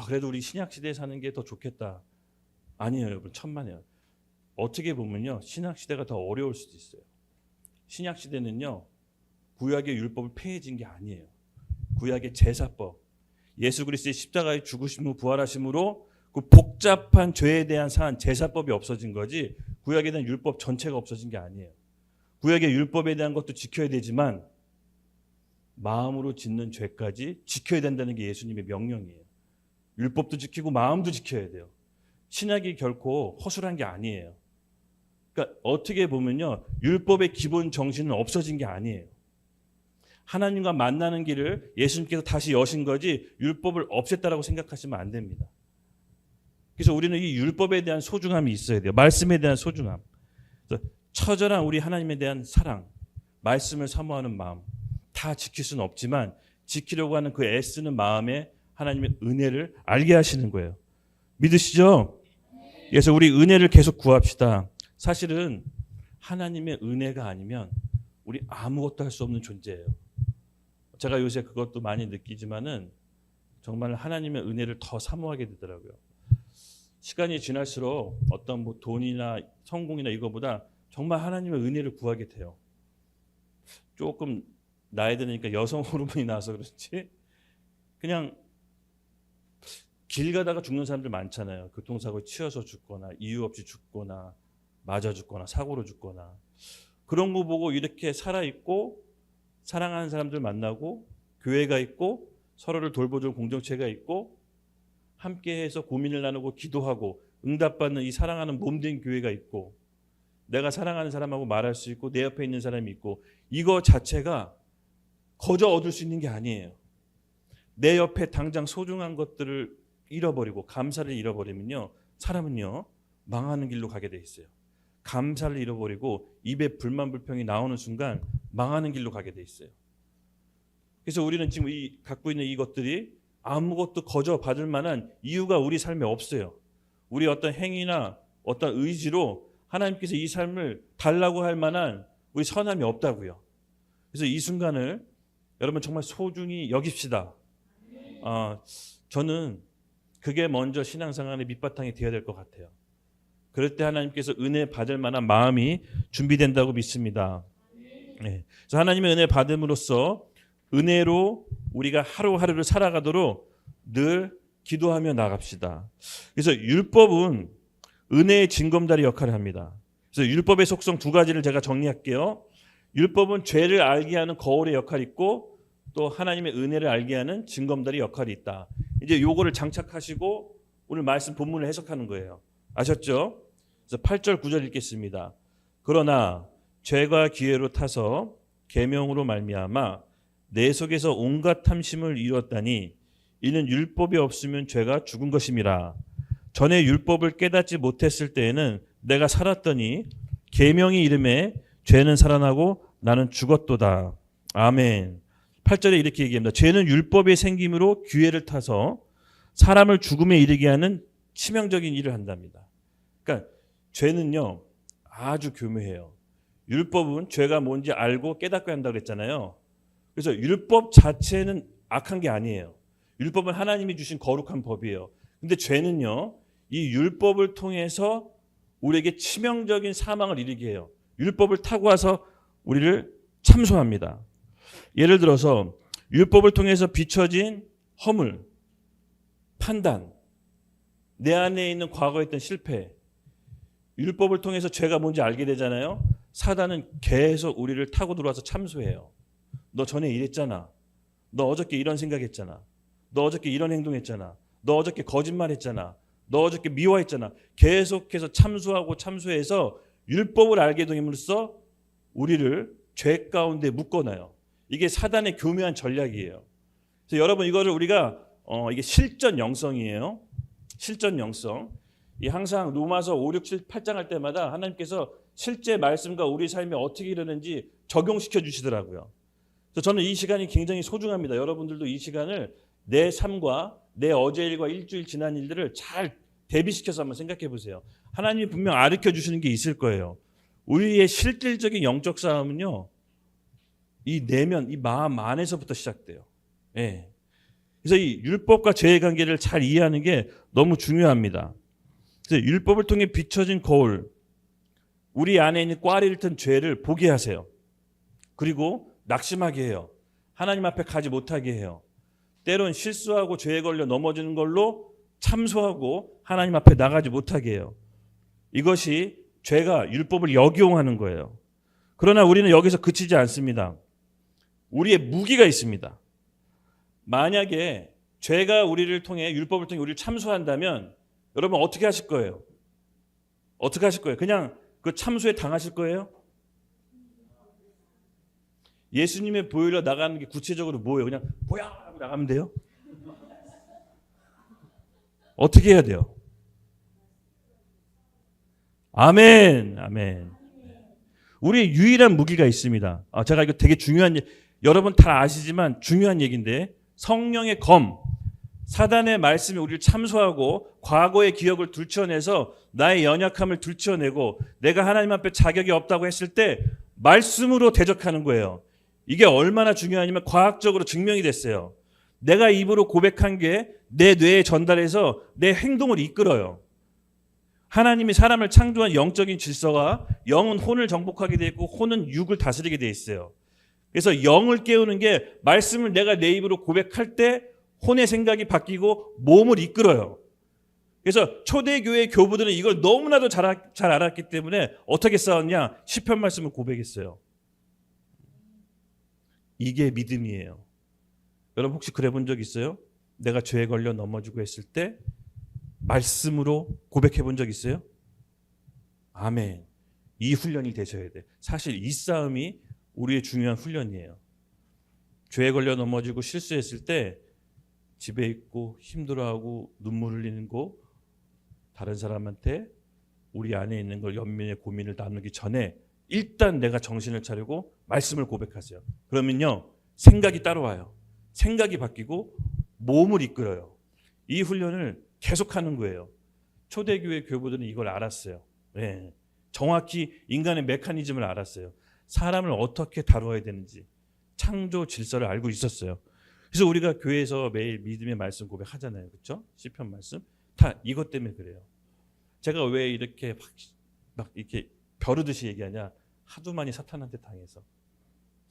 Speaker 1: 그래도 우리 신약시대에 사는 게 더 좋겠다. 아니에요 여러분, 천만에요. 어떻게 보면요 신약시대가 더 어려울 수도 있어요. 신약시대는요 구약의 율법을 폐해진 게 아니에요. 구약의 제사법, 예수 그리스도의 십자가의 죽으심 후 부활하심으로 그 복잡한 죄에 대한 사안 제사법이 없어진 거지 구약에 대한 율법 전체가 없어진 게 아니에요. 구약의 율법에 대한 것도 지켜야 되지만 마음으로 짓는 죄까지 지켜야 된다는 게 예수님의 명령이에요. 율법도 지키고 마음도 지켜야 돼요. 신약이 결코 허술한 게 아니에요. 그러니까 어떻게 보면요 율법의 기본 정신은 없어진 게 아니에요. 하나님과 만나는 길을 예수님께서 다시 여신 거지 율법을 없앴다라고 생각하시면 안 됩니다. 그래서 우리는 이 율법에 대한 소중함이 있어야 돼요. 말씀에 대한 소중함. 그래서 처절한 우리 하나님에 대한 사랑, 말씀을 사모하는 마음 다 지킬 수는 없지만 지키려고 하는 그 애쓰는 마음에 하나님의 은혜를 알게 하시는 거예요. 믿으시죠? 그래서 우리 은혜를 계속 구합시다. 사실은 하나님의 은혜가 아니면 우리 아무것도 할 수 없는 존재예요. 제가 요새 그것도 많이 느끼지만은 정말 하나님의 은혜를 더 사모하게 되더라고요. 시간이 지날수록 어떤 뭐 돈이나 성공이나 이거보다 정말 하나님의 은혜를 구하게 돼요. 조금 나이 드니까 여성 호르몬이 나와서 그렇지 그냥 길 가다가 죽는 사람들 많잖아요. 교통사고에 치여서 죽거나 이유 없이 죽거나 맞아 죽거나 사고로 죽거나 그런 거 보고 이렇게 살아있고 사랑하는 사람들 만나고 교회가 있고 서로를 돌보줄 공동체가 있고 함께해서 고민을 나누고 기도하고 응답받는 이 사랑하는 몸된 교회가 있고 내가 사랑하는 사람하고 말할 수 있고 내 옆에 있는 사람이 있고 이거 자체가 거저 얻을 수 있는 게 아니에요. 내 옆에 당장 소중한 것들을 잃어버리고 감사를 잃어버리면요 사람은요 망하는 길로 가게 돼 있어요. 감사를 잃어버리고 입에 불만 불평이 나오는 순간 망하는 길로 가게 돼 있어요. 그래서 우리는 지금 갖고 있는 이것들이 아무것도 거저 받을 만한 이유가 우리 삶에 없어요. 우리 어떤 행위나 어떤 의지로 하나님께서 이 삶을 달라고 할 만한 우리 선함이 없다고요. 그래서 이 순간을 여러분 정말 소중히 여깁시다. 저는 그게 먼저 신앙생활의 밑바탕이 되어야 될 것 같아요. 그럴 때 하나님께서 은혜 받을 만한 마음이 준비된다고 믿습니다. 네. 그래서 하나님의 은혜 받음으로써 은혜로 우리가 하루하루를 살아가도록 늘 기도하며 나갑시다. 그래서 율법은 은혜의 징검다리 역할을 합니다. 그래서 율법의 속성 두 가지를 제가 정리할게요. 율법은 죄를 알게 하는 거울의 역할이 있고 또 하나님의 은혜를 알게 하는 징검다리 역할이 있다. 이제 요거를 장착하시고 오늘 말씀 본문을 해석하는 거예요. 아셨죠? 그래서 8절 9절 읽겠습니다. 그러나 죄가 기회로 타서 계명으로 말미암아 내 속에서 온갖 탐심을 이루었다니 이는 율법이 없으면 죄가 죽은 것임이라. 전에 율법을 깨닫지 못했을 때에는 내가 살았더니 계명이 이름에 죄는 살아나고 나는 죽었도다. 아멘. 8절에 이렇게 얘기합니다. 죄는 율법의 생김으로 기회를 타서 사람을 죽음에 이르게 하는 치명적인 일을 한답니다. 그러니까 죄는요 아주 교묘해요. 율법은 죄가 뭔지 알고 깨닫고 한다고 그랬잖아요. 그래서 율법 자체는 악한 게 아니에요. 율법은 하나님이 주신 거룩한 법이에요. 근데 죄는요 이 율법을 통해서 우리에게 치명적인 사망을 이르게 해요. 율법을 타고 와서 우리를 참소합니다. 예를 들어서 율법을 통해서 비춰진 허물, 판단, 내 안에 있는 과거에 있던 실패, 율법을 통해서 죄가 뭔지 알게 되잖아요. 사단은 계속 우리를 타고 들어와서 참소해요. 너 전에 이랬잖아. 너 어저께 이런 생각했잖아. 너 어저께 이런 행동했잖아. 너 어저께 거짓말했잖아. 너 어저께 미워했잖아. 계속해서 참소하고 참소해서 율법을 알게 됨으로써 우리를 죄 가운데 묶어놔요. 이게 사단의 교묘한 전략이에요. 그래서 여러분 이거를 우리가 이게 실전 영성이에요. 실전 영성. 이 항상 로마서 5, 6, 7, 8장 할 때마다 하나님께서 실제 말씀과 우리 삶에 어떻게 이르는지 적용시켜 주시더라고요. 그래서 저는 이 시간이 굉장히 소중합니다. 여러분들도 이 시간을 내 삶과 내 어제 일과 일주일 지난 일들을 잘 대비시켜서 한번 생각해 보세요. 하나님이 분명 가르쳐 주시는 게 있을 거예요. 우리의 실질적인 영적 싸움은요. 이 내면, 이 마음 안에서부터 시작돼요. 예. 그래서 이 율법과 죄의 관계를 잘 이해하는 게 너무 중요합니다. 그래서 율법을 통해 비춰진 거울, 우리 안에 있는 꽈리를 튼 죄를 보게 하세요. 그리고 낙심하게 해요. 하나님 앞에 가지 못하게 해요. 때론 실수하고 죄에 걸려 넘어지는 걸로 참소하고 하나님 앞에 나가지 못하게 해요. 이것이 죄가 율법을 역이용하는 거예요. 그러나 우리는 여기서 그치지 않습니다. 우리의 무기가 있습니다. 만약에 죄가 우리를 통해 율법을 통해 우리를 참소한다면 여러분 어떻게 하실 거예요? 어떻게 하실 거예요? 그냥 그 참소에 당하실 거예요? 예수님의 보혈로 나가는 게 구체적으로 뭐예요? 그냥 뭐야 하고 나가면 돼요? 어떻게 해야 돼요? 아멘, 아멘. 우리의 유일한 무기가 있습니다. 제가 이거 되게 중요한 여러분 다 아시지만 중요한 얘기인데 성령의 검, 사단의 말씀이 우리를 참소하고 과거의 기억을 들춰내서 나의 연약함을 들춰내고 내가 하나님 앞에 자격이 없다고 했을 때 말씀으로 대적하는 거예요. 이게 얼마나 중요하냐면 과학적으로 증명이 됐어요. 내가 입으로 고백한 게 내 뇌에 전달해서 내 행동을 이끌어요. 하나님이 사람을 창조한 영적인 질서가 영은 혼을 정복하게 돼 있고 혼은 육을 다스리게 돼 있어요. 그래서 영을 깨우는 게 말씀을 내가 내 입으로 고백할 때 혼의 생각이 바뀌고 몸을 이끌어요. 그래서 초대교회 교부들은 이걸 너무나도 잘 알았기 때문에 어떻게 싸웠냐? 시편 말씀을 고백했어요. 이게 믿음이에요. 여러분 혹시 그래 본 적 있어요? 내가 죄에 걸려 넘어지고 했을 때 말씀으로 고백해 본 적 있어요? 아멘. 이 훈련이 되셔야 돼. 사실 이 싸움이 우리의 중요한 훈련이에요. 죄에 걸려 넘어지고 실수했을 때 집에 있고 힘들어하고 눈물 흘리는 거 다른 사람한테 우리 안에 있는 걸 연민의 고민을 나누기 전에 일단 내가 정신을 차리고 말씀을 고백하세요. 그러면요 생각이 따라와요. 생각이 바뀌고 몸을 이끌어요. 이 훈련을 계속하는 거예요. 초대교회 교부들은 이걸 알았어요. 네. 정확히 인간의 메커니즘을 알았어요. 사람을 어떻게 다루어야 되는지 창조 질서를 알고 있었어요. 그래서 우리가 교회에서 매일 믿음의 말씀 고백하잖아요. 그렇죠? 시편 말씀. 다 이것 때문에 그래요. 제가 왜 이렇게 막 이렇게 벼르듯이 얘기하냐? 하도 많이 사탄한테 당해서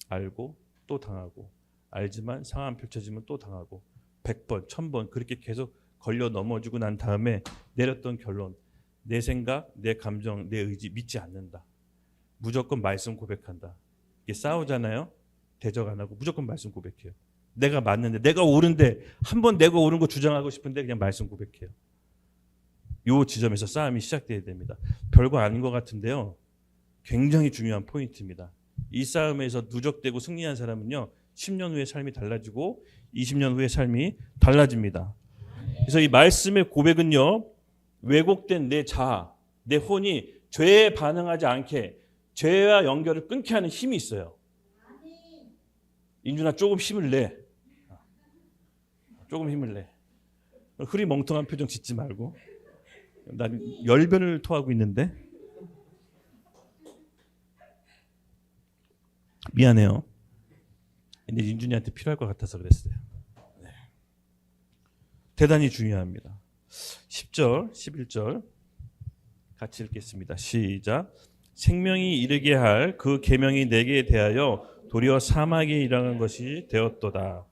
Speaker 1: 알고 또 당하고 알지만 상황 펼쳐지면 또 당하고 100번, 1000번 그렇게 계속 걸려 넘어지고 난 다음에 내렸던 결론, 내 생각, 내 감정, 내 의지 믿지 않는다. 무조건 말씀 고백한다. 이게 싸우잖아요. 대적 안 하고 무조건 말씀 고백해요. 내가 맞는데, 내가 옳은데, 한번 내가 옳은 거 주장하고 싶은데 그냥 말씀 고백해요. 이 지점에서 싸움이 시작돼야 됩니다. 별거 아닌 것 같은데요. 굉장히 중요한 포인트입니다. 이 싸움에서 누적되고 승리한 사람은요, 10년 후의 삶이 달라지고 20년 후의 삶이 달라집니다. 그래서 이 말씀의 고백은요, 왜곡된 내 자아, 내 혼이 죄에 반응하지 않게 죄와 연결을 끊게 하는 힘이 있어요. 인준아, 조금 힘을 내. 조금 힘을 내. 흐리멍텅한 표정 짓지 말고. 난 열변을 토하고 있는데. 미안해요. 근데 인준이한테 필요할 것 같아서 그랬어요. 네. 대단히 중요합니다. 10절, 11절 같이 읽겠습니다. 시작. 생명이 이르게 할 그 계명이 내게 대하여 도리어 사막에 일하는 것이 되었도다.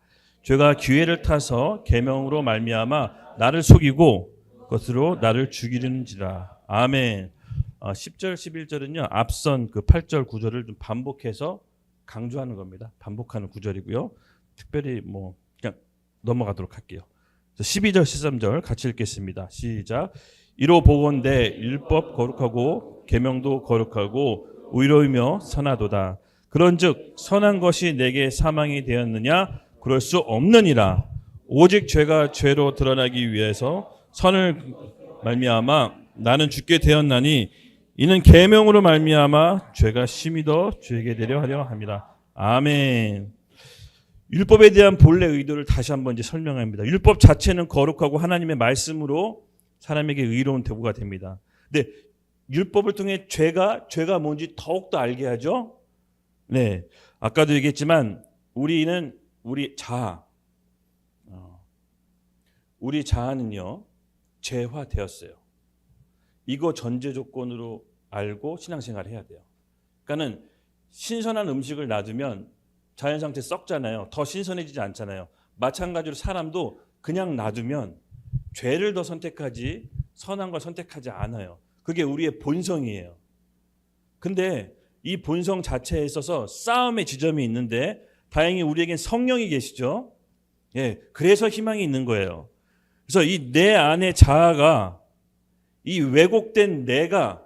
Speaker 1: 죄가 기회를 타서 계명으로 말미암아 나를 속이고 그것으로 나를 죽이려는지라. 아멘. 10절, 11절은요. 앞선 그 8절, 9절을 좀 반복해서 강조하는 겁니다. 반복하는 구절이고요. 특별히 뭐 그냥 넘어가도록 할게요. 12절, 13절 같이 읽겠습니다. 시작. 이로 보건대 율법 거룩하고 계명도 거룩하고 의로이며 선하도다. 그런즉 선한 것이 내게 사망이 되었느냐? 그럴 수 없느니라. 오직 죄가 죄로 드러나기 위해서 선을 말미암아 나는 죽게 되었나니 이는 계명으로 말미암아 죄가 심히 더 죄게 되려 하려 함이라. 아멘. 율법에 대한 본래 의도를 다시 한번 이제 설명합니다. 율법 자체는 거룩하고 하나님의 말씀으로 사람에게 의로운 도구가 됩니다. 근데 율법을 통해 죄가 뭔지 더욱더 알게 하죠. 네, 아까도 얘기했지만 우리는 우리 자아는요 죄화되었어요. 이거 전제 조건으로 알고 신앙생활을 해야 돼요. 그러니까는 신선한 음식을 놔두면 자연 상태 썩잖아요. 더 신선해지지 않잖아요. 마찬가지로 사람도 그냥 놔두면 죄를 더 선택하지 선한 걸 선택하지 않아요. 그게 우리의 본성이에요. 근데 이 본성 자체에 있어서 싸움의 지점이 있는데 다행히 우리에겐 성령이 계시죠. 예, 그래서 희망이 있는 거예요. 그래서 이 내 안의 자아가 이 왜곡된 내가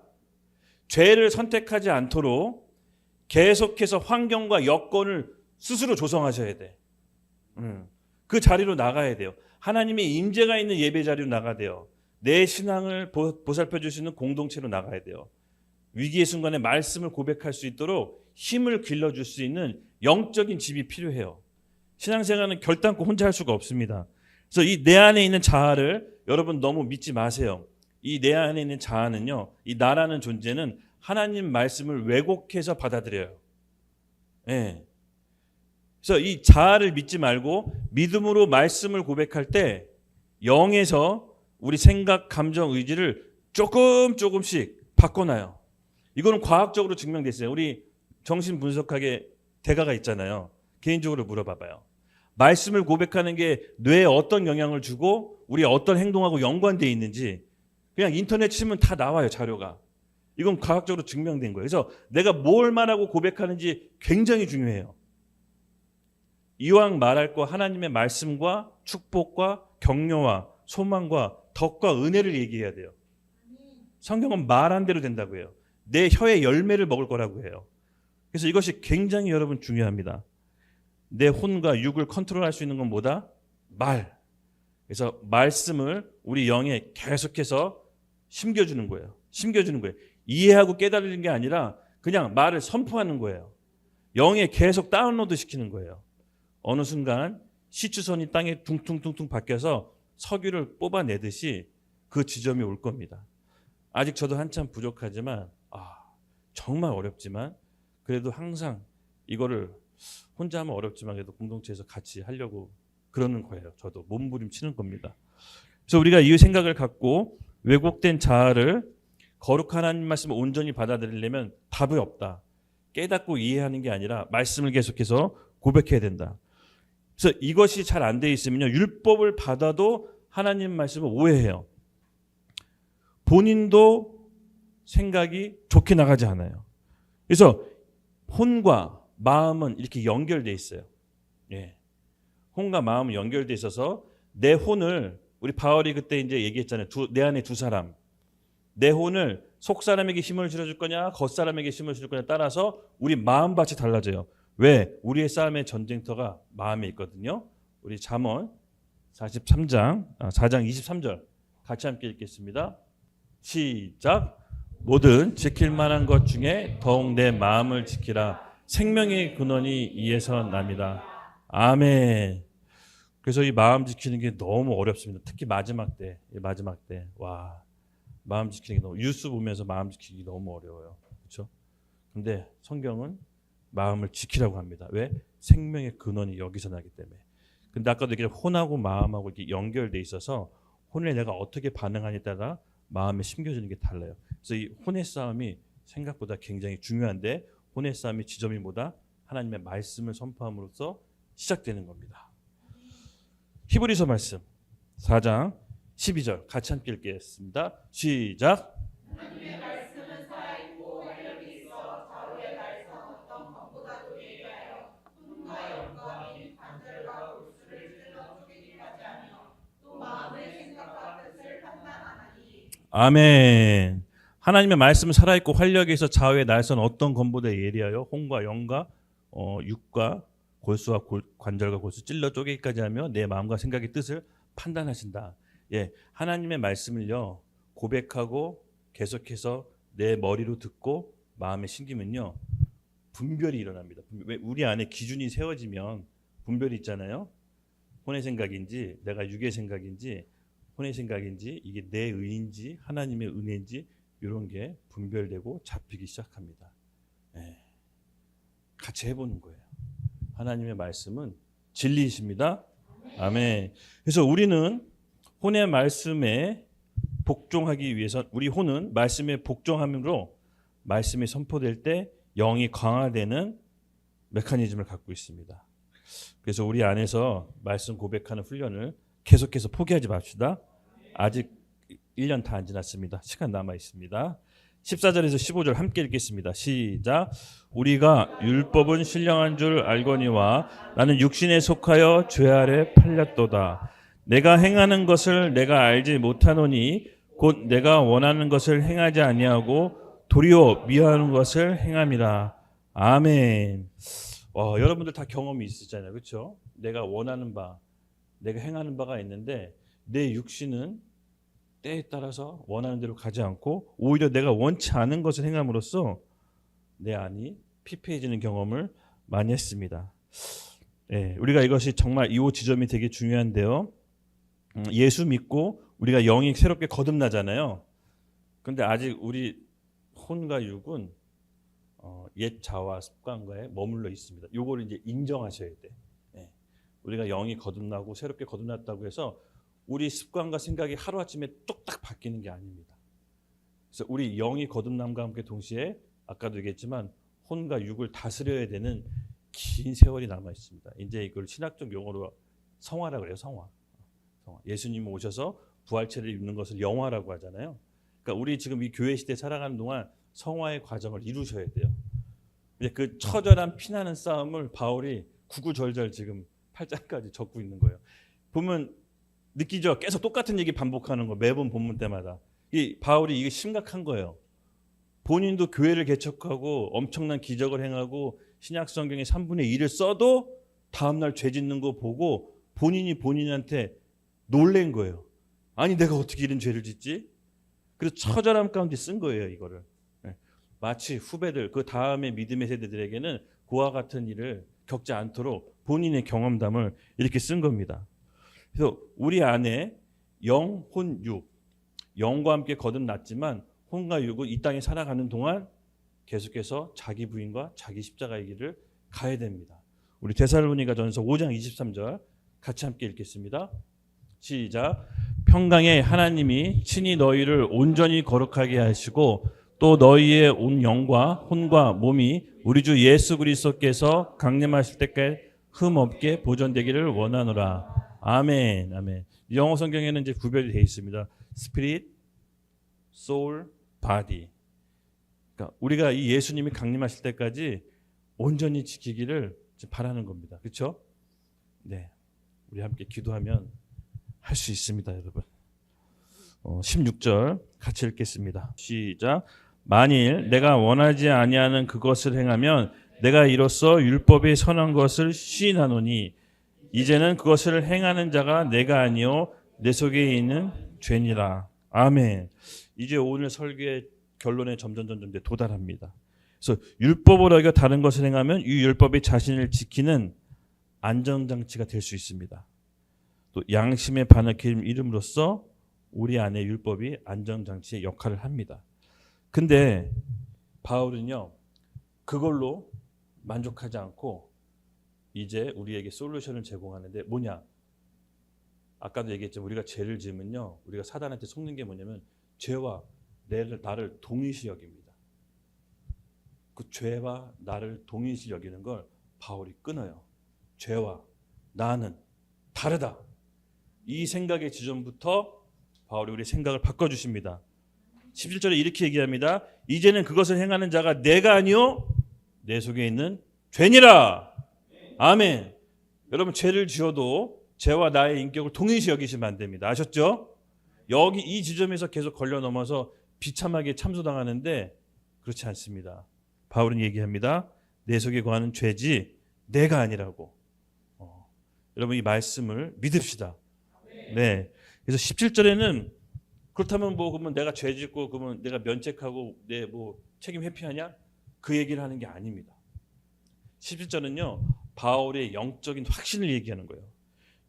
Speaker 1: 죄를 선택하지 않도록 계속해서 환경과 여건을 스스로 조성하셔야 돼. 그 자리로 나가야 돼요. 하나님의 임재가 있는 예배 자리로 나가야 돼요. 내 신앙을 보살펴 줄 수 있는 공동체로 나가야 돼요. 위기의 순간에 말씀을 고백할 수 있도록 힘을 길러줄 수 있는 영적인 집이 필요해요. 신앙생활은 결단코 혼자 할 수가 없습니다. 그래서 이 내 안에 있는 자아를 여러분 너무 믿지 마세요. 이 내 안에 있는 자아는요, 이 나라는 존재는 하나님 말씀을 왜곡해서 받아들여요. 예. 그래서 이 자아를 믿지 말고 믿음으로 말씀을 고백할 때 영에서 우리 생각, 감정, 의지를 조금씩 바꿔놔요. 이거는 과학적으로 증명됐어요. 우리 정신분석학의 대가가 있잖아요. 개인적으로 물어봐봐요. 말씀을 고백하는 게 뇌에 어떤 영향을 주고 우리 어떤 행동하고 연관되어 있는지 그냥 인터넷 치면 다 나와요, 자료가. 이건 과학적으로 증명된 거예요. 그래서 내가 뭘 말하고 고백하는지 굉장히 중요해요. 이왕 말할 거 하나님의 말씀과 축복과 격려와 소망과 덕과 은혜를 얘기해야 돼요. 성경은 말한 대로 된다고 해요. 내 혀의 열매를 먹을 거라고 해요. 그래서 이것이 굉장히 여러분 중요합니다. 내 혼과 육을 컨트롤할 수 있는 건 뭐다? 말. 그래서 말씀을 우리 영에 계속해서 심겨주는 거예요. 이해하고 깨달는 게 아니라 그냥 말을 선포하는 거예요. 영에 계속 다운로드 시키는 거예요. 어느 순간 시추선이 땅에 둥퉁둥퉁 박혀서 석유를 뽑아내듯이 그 지점이 올 겁니다. 아직 저도 한참 부족하지만 정말 어렵지만 그래도 항상 이거를 혼자 하면 어렵지만 그래도 공동체에서 같이 하려고 그러는 거예요. 저도 몸부림치는 겁니다. 그래서 우리가 이 생각을 갖고 왜곡된 자아를 거룩한 하나님 말씀을 온전히 받아들이려면 답이 없다. 깨닫고 이해하는 게 아니라 말씀을 계속해서 고백해야 된다. 그래서 이것이 잘 안 돼 있으면요, 율법을 받아도 하나님 말씀을 오해해요. 본인도 생각이 좋게 나가지 않아요. 그래서 혼과 마음은 이렇게 연결돼 있어요. 예. 혼과 마음은 연결돼 있어서 내 혼을, 우리 바울이 그때 이제 얘기했잖아요. 내 안에 두 사람. 내 혼을 속 사람에게 힘을 실어줄 거냐, 겉 사람에게 힘을 실어줄 거냐 따라서 우리 마음밭이 달라져요. 왜? 우리의 싸움의 전쟁터가 마음에 있거든요. 우리 잠언 4장 23절 같이 함께 읽겠습니다. 시작. 모든 지킬 만한 것 중에 더욱 내 마음을 지키라. 생명의 근원이 이에서 납니다. 아멘. 그래서 이 마음 지키는 게 너무 어렵습니다. 특히 마지막 때. 와, 마음 지키는 게 너무, 뉴스 보면서 마음 지키기 너무 어려워요. 그렇죠? 근데 성경은 마음을 지키라고 합니다. 왜? 생명의 근원이 여기서 나기 때문에. 근데 아까도 얘기했지만 혼하고 마음하고 이렇게 연결돼 있어서 혼에 내가 어떻게 반응하냐에 따라 마음에 심겨지는 게 달라요. 그래서 이 혼의 싸움이 생각보다 굉장히 중요한데, 혼의 싸움의 지점이 뭐다? 하나님의 말씀을 선포함으로써 시작되는 겁니다. 히브리서 말씀 4장 12절 같이 함께 읽겠습니다. 시작. 하나님의 말씀은 살아있고 활력이 있어 좌우의 날선 어떤 검보다도 예리하여 혼과 영과 및 관절과 골수를 찔러 쪼개기까지 하며 또 마음의 생각과 뜻을 판단하나니. 아멘. 하나님의 말씀은 살아있고 활력이 있어 좌우의 날선 어떤 검보다 예리하여 혼과 영과 육과 골수와 관절과 골수 찔러 쪼개기까지 하며 내 마음과 생각의 뜻을 판단하신다. 예, 하나님의 말씀을요 고백하고 계속해서 내 머리로 듣고 마음에 심기면요 분별이 일어납니다. 왜? 우리 안에 기준이 세워지면 분별이 있잖아요. 혼의 생각인지 내가 육의 생각인지 혼의 생각인지 이게 내 의인지 하나님의 은혜인지 이런 게 분별되고 잡히기 시작합니다. 예, 같이 해보는 거예요. 하나님의 말씀은 진리이십니다. 아멘. 그래서 우리는 혼의 말씀에 복종하기 위해서, 우리 혼은 말씀에 복종함으로 말씀이 선포될 때 영이 강화되는 메커니즘을 갖고 있습니다. 그래서 우리 안에서 말씀 고백하는 훈련을 계속해서 포기하지 맙시다. 아직 1년 다 안 지났습니다. 시간 남아 있습니다. 14절에서 15절 함께 읽겠습니다. 시작. 우리가 율법은 신령한 줄 알거니와 나는 육신에 속하여 죄 아래 팔렸도다. 내가 행하는 것을 내가 알지 못하노니 곧 내가 원하는 것을 행하지 아니하고 도리어 미워하는 것을 행함이라. 아멘. 여러분들 다 경험이 있으잖아요. 그렇죠? 내가 원하는 바, 내가 행하는 바가 있는데 내 육신은 때에 따라서 원하는 대로 가지 않고 오히려 내가 원치 않은 것을 행함으로써 내 안이 피폐해지는 경험을 많이 했습니다. 예, 우리가 이것이 정말 이 지점이 되게 중요한데요. 예수 믿고 우리가 영이 새롭게 거듭나잖아요. 근데 아직 우리 혼과 육은 옛 자와 습관과에 머물러 있습니다. 요거를 이제 인정하셔야 돼. 예, 우리가 영이 거듭나고 새롭게 거듭났다고 해서 우리 습관과 생각이 하루아침에 뚝딱 바뀌는 게 아닙니다. 그래서 우리 영이 거듭남과 함께 동시에 아까도 얘기했지만 혼과 육을 다스려야 되는 긴 세월이 남아 있습니다. 이제 이걸 신학적 용어로 성화라고 그래요. 성화. 예수님 오셔서 부활체를 입는 것을 영화라고 하잖아요. 그러니까 우리 지금 이 교회 시대 살아가는 동안 성화의 과정을 이루셔야 돼요. 이제 그 처절한 피나는 싸움을 바울이 구구절절 지금 8장까지 적고 있는 거예요. 보면 느끼죠? 계속 똑같은 얘기 반복하는 거 매번 본문 때마다. 이 바울이 이게 심각한 거예요. 본인도 교회를 개척하고 엄청난 기적을 행하고 신약 성경의 3분의 1을 써도 다음날 죄 짓는 거 보고 본인이 본인한테 놀란 거예요. 아니 내가 어떻게 이런 죄를 짓지? 그래서 처절함 가운데 쓴 거예요 이거를. 마치 후배들 그 다음에 믿음의 세대들에게는 그와 같은 일을 겪지 않도록 본인의 경험담을 이렇게 쓴 겁니다. 그래서 우리 안에 영, 혼, 육, 영과 함께 거듭났지만 혼과 육은 이 땅에 살아가는 동안 계속해서 자기 부인과 자기 십자가의 길을 가야 됩니다. 우리 데살로니가전서 5장 23절 같이 함께 읽겠습니다. 시작. 평강의 하나님이 친히 너희를 온전히 거룩하게 하시고 또 너희의 온 영과 혼과 몸이 우리 주 예수 그리스도께서 강림하실 때까지 흠 없게 보존되기를 원하노라. 아멘. 아멘. 영어 성경에는 이제 구별이 되어 있습니다. 스피릿, 소울, 바디. 그러니까 우리가 이 예수님이 강림하실 때까지 온전히 지키기를 바라는 겁니다. 그렇죠? 네. 우리 함께 기도하면 할 수 있습니다, 여러분. 16절 같이 읽겠습니다. 시작. 만일 내가 원하지 아니하는 그것을 행하면 내가 이로써 율법에 선한 것을 시인하노니 이제는 그것을 행하는 자가 내가 아니요 내 속에 있는 죄니라. 아멘. 이제 오늘 설교의 결론에 점점 도달합니다. 그래서 율법을 어겨 다른 것을 행하면 이 율법이 자신을 지키는 안전장치가 될 수 있습니다. 또 양심의 반역함 이름으로써 우리 안에 율법이 안전장치의 역할을 합니다. 근데 바울은요, 그걸로 만족하지 않고 이제 우리에게 솔루션을 제공하는데 뭐냐? 아까도 얘기했지만 우리가 죄를 지으면요, 우리가 사단한테 속는 게 뭐냐면 죄와 나를 동일시 여깁니다. 그 죄와 나를 동일시 여기는 걸 바울이 끊어요. 죄와 나는 다르다. 이 생각의 지점부터 바울이 우리 생각을 바꿔주십니다. 17절에 이렇게 얘기합니다. 이제는 그것을 행하는 자가 내가 아니요 내 속에 있는 죄니라. 아멘. 여러분, 죄를 지어도 죄와 나의 인격을 동일시 여기시면 안 됩니다. 아셨죠? 여기 이 지점에서 계속 걸려 넘어서 비참하게 참소당하는데 그렇지 않습니다. 바울은 얘기합니다. 내 속에 거하는 죄지 내가 아니라고. 여러분, 이 말씀을 믿읍시다. 네. 그래서 17절에는 그렇다면 그러면 내가 죄 짓고 그러면 내가 면책하고 내 책임 회피하냐? 그 얘기를 하는 게 아닙니다. 17절은요, 바울의 영적인 확신을 얘기하는 거예요.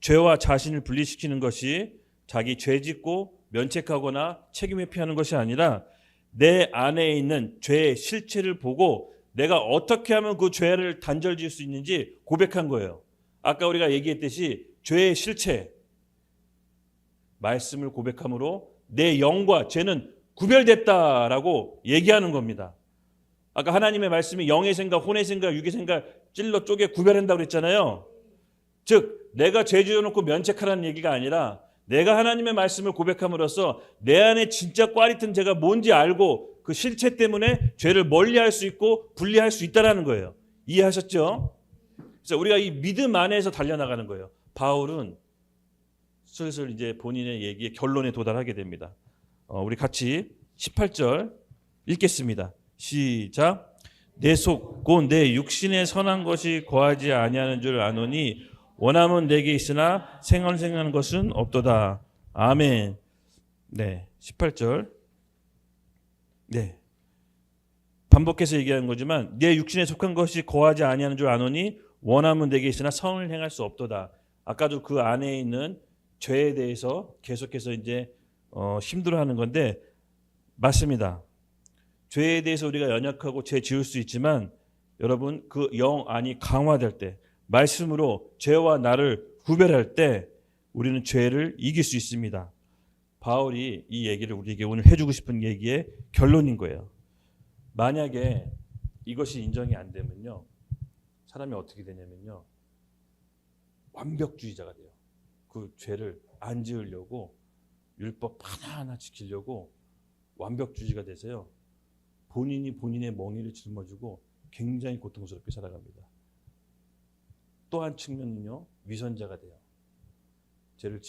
Speaker 1: 죄와 자신을 분리시키는 것이 자기 죄 짓고 면책하거나 책임 회피하는 것이 아니라 내 안에 있는 죄의 실체를 보고 내가 어떻게 하면 그 죄를 단절지을 수 있는지 고백한 거예요. 아까 우리가 얘기했듯이 죄의 실체, 말씀을 고백함으로 내 영과 죄는 구별됐다라고 얘기하는 겁니다. 아까 하나님의 말씀이 영의 생각, 혼의 생각, 육의 생각 찔러 쪼개 구별한다고 그랬잖아요. 즉 내가 죄 지어놓고 면책하라는 얘기가 아니라 내가 하나님의 말씀을 고백함으로써 내 안에 진짜 꽈리튼 죄가 뭔지 알고 그 실체 때문에 죄를 멀리할 수 있고 분리할 수 있다는 거예요. 이해하셨죠? 그래서 우리가 이 믿음 안에서 달려나가는 거예요. 바울은 슬슬 이제 본인의 얘기의 결론에 도달하게 됩니다. 우리 같이 18절 읽겠습니다. 시작. 내 속 곧 내 육신에 선한 것이 거하지 아니하는 줄 아노니 원함은 내게 있으나 생하는 것은 없도다. 아멘. 네, 18절. 네, 반복해서 얘기하는 거지만 내 육신에 속한 것이 거하지 아니하는 줄 아노니 원함은 내게 있으나 성을 행할 수 없도다. 아까도 그 안에 있는 죄에 대해서 계속해서 이제 힘들어하는 건데 맞습니다. 죄에 대해서 우리가 연약하고 죄 지을 수 있지만 여러분, 그 영 안이 강화될 때, 말씀으로 죄와 나를 구별할 때 우리는 죄를 이길 수 있습니다. 바울이 이 얘기를 우리에게 오늘 해주고 싶은 얘기의 결론인 거예요. 만약에 이것이 인정이 안 되면요, 사람이 어떻게 되냐면요, 완벽주의자가 돼요. 그 죄를 안 지으려고 율법 하나하나 지키려고 완벽주의가 돼서요, 본인이 본인의 멍에를 짊어지고 굉장히 고통스럽게 살아갑니다. 또 한 측면은요, 위선자가 돼요. 죄를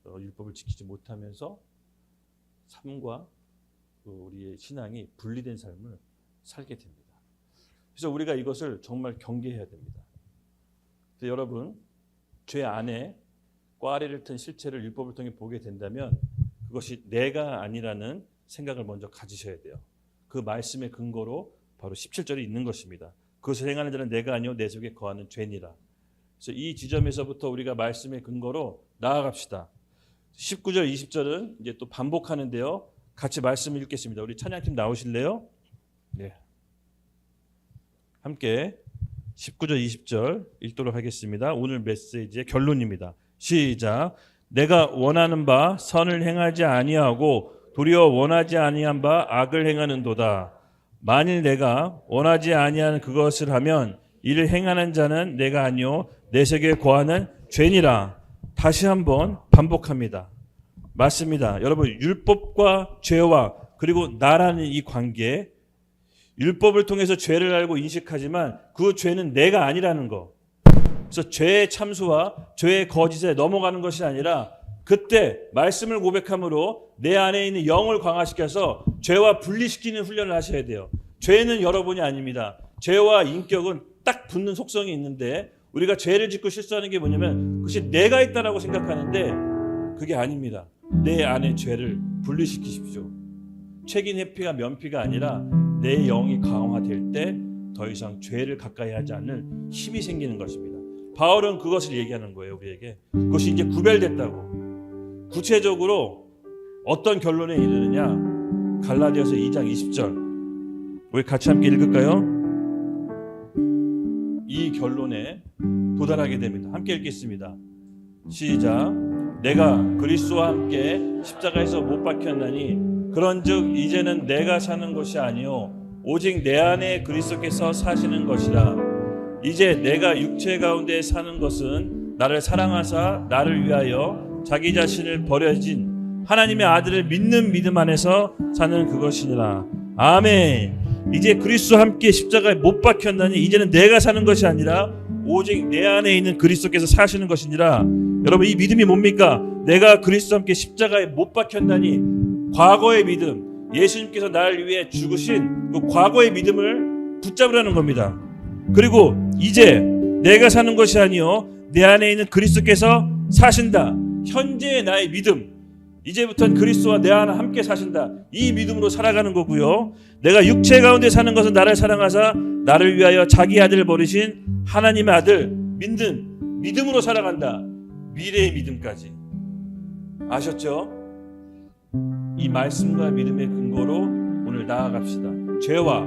Speaker 1: 율법을 지키지 못하면서 삶과 우리의 신앙이 분리된 삶을 살게 됩니다. 그래서 우리가 이것을 정말 경계해야 됩니다. 여러분, 죄 안에 꽈리를 튼 실체를 율법을 통해 보게 된다면 그것이 내가 아니라는 생각을 먼저 가지셔야 돼요. 그 말씀의 근거로 바로 17절에 있는 것입니다. 그것을 행하는 자는 내가 아니요 내 속에 거하는 죄니라. 그래서 이 지점에서부터 우리가 말씀의 근거로 나아갑시다. 19절 20절은 이제 또 반복하는데요. 같이 말씀을 읽겠습니다. 우리 찬양팀 나오실래요? 네. 함께 19절 20절 읽도록 하겠습니다. 오늘 메시지의 결론입니다. 시작. 내가 원하는 바 선을 행하지 아니하고 도리어 원하지 아니한 바 악을 행하는도다. 만일 내가 원하지 아니하는 그것을 하면 이를 행하는 자는 내가 아니요 내 속에 거하는 죄니라. 다시 한번 반복합니다. 맞습니다. 여러분, 율법과 죄와 그리고 나라는 이 관계, 율법을 통해서 죄를 알고 인식하지만 그 죄는 내가 아니라는 거. 그래서 죄의 참수와 죄의 거짓에 넘어가는 것이 아니라 그때 말씀을 고백함으로 내 안에 있는 영을 강화시켜서 죄와 분리시키는 훈련을 하셔야 돼요. 죄는 여러분이 아닙니다. 죄와 인격은 딱 붙는 속성이 있는데 우리가 죄를 짓고 실수하는 게 뭐냐면 그것이 내가 있다라고 생각하는데 그게 아닙니다. 내 안에 죄를 분리시키십시오. 책임 회피가 면피가 아니라 내 영이 강화될 때 더 이상 죄를 가까이 하지 않을 힘이 생기는 것입니다. 바울은 그것을 얘기하는 거예요. 우리에게 그것이 이제 구별됐다고. 구체적으로 어떤 결론에 이르느냐, 갈라디아서 2장 20절 우리 같이 함께 읽을까요? 이 결론에 도달하게 됩니다. 함께 읽겠습니다. 시작. 내가 그리스도와 함께 십자가에서 못 박혔나니 그런즉 이제는 내가 사는 것이 아니요 오직 내 안에 그리스도께서 사시는 것이라. 이제 내가 육체 가운데 사는 것은 나를 사랑하사 나를 위하여 자기 자신을 버려진 하나님의 아들을 믿는 믿음 안에서 사는 그것이니라. 아멘. 이제 그리스도와 함께 십자가에 못 박혔나니 이제는 내가 사는 것이 아니라 오직 내 안에 있는 그리스도께서 사시는 것이니라. 여러분, 이 믿음이 뭡니까? 내가 그리스도와 함께 십자가에 못 박혔나니 과거의 믿음, 예수님께서 나를 위해 죽으신 그 과거의 믿음을 붙잡으라는 겁니다. 그리고 이제 내가 사는 것이 아니요 내 안에 있는 그리스도께서 사신다. 현재의 나의 믿음, 이제부터는 그리스도와 내 안에 함께 사신다. 이 믿음으로 살아가는 거고요. 내가 육체 가운데 사는 것은 나를 사랑하사 나를 위하여 자기 아들을 버리신 하나님의 아들 믿는 믿음으로 살아간다. 미래의 믿음까지. 아셨죠? 이 말씀과 믿음의 근거로 오늘 나아갑시다. 죄와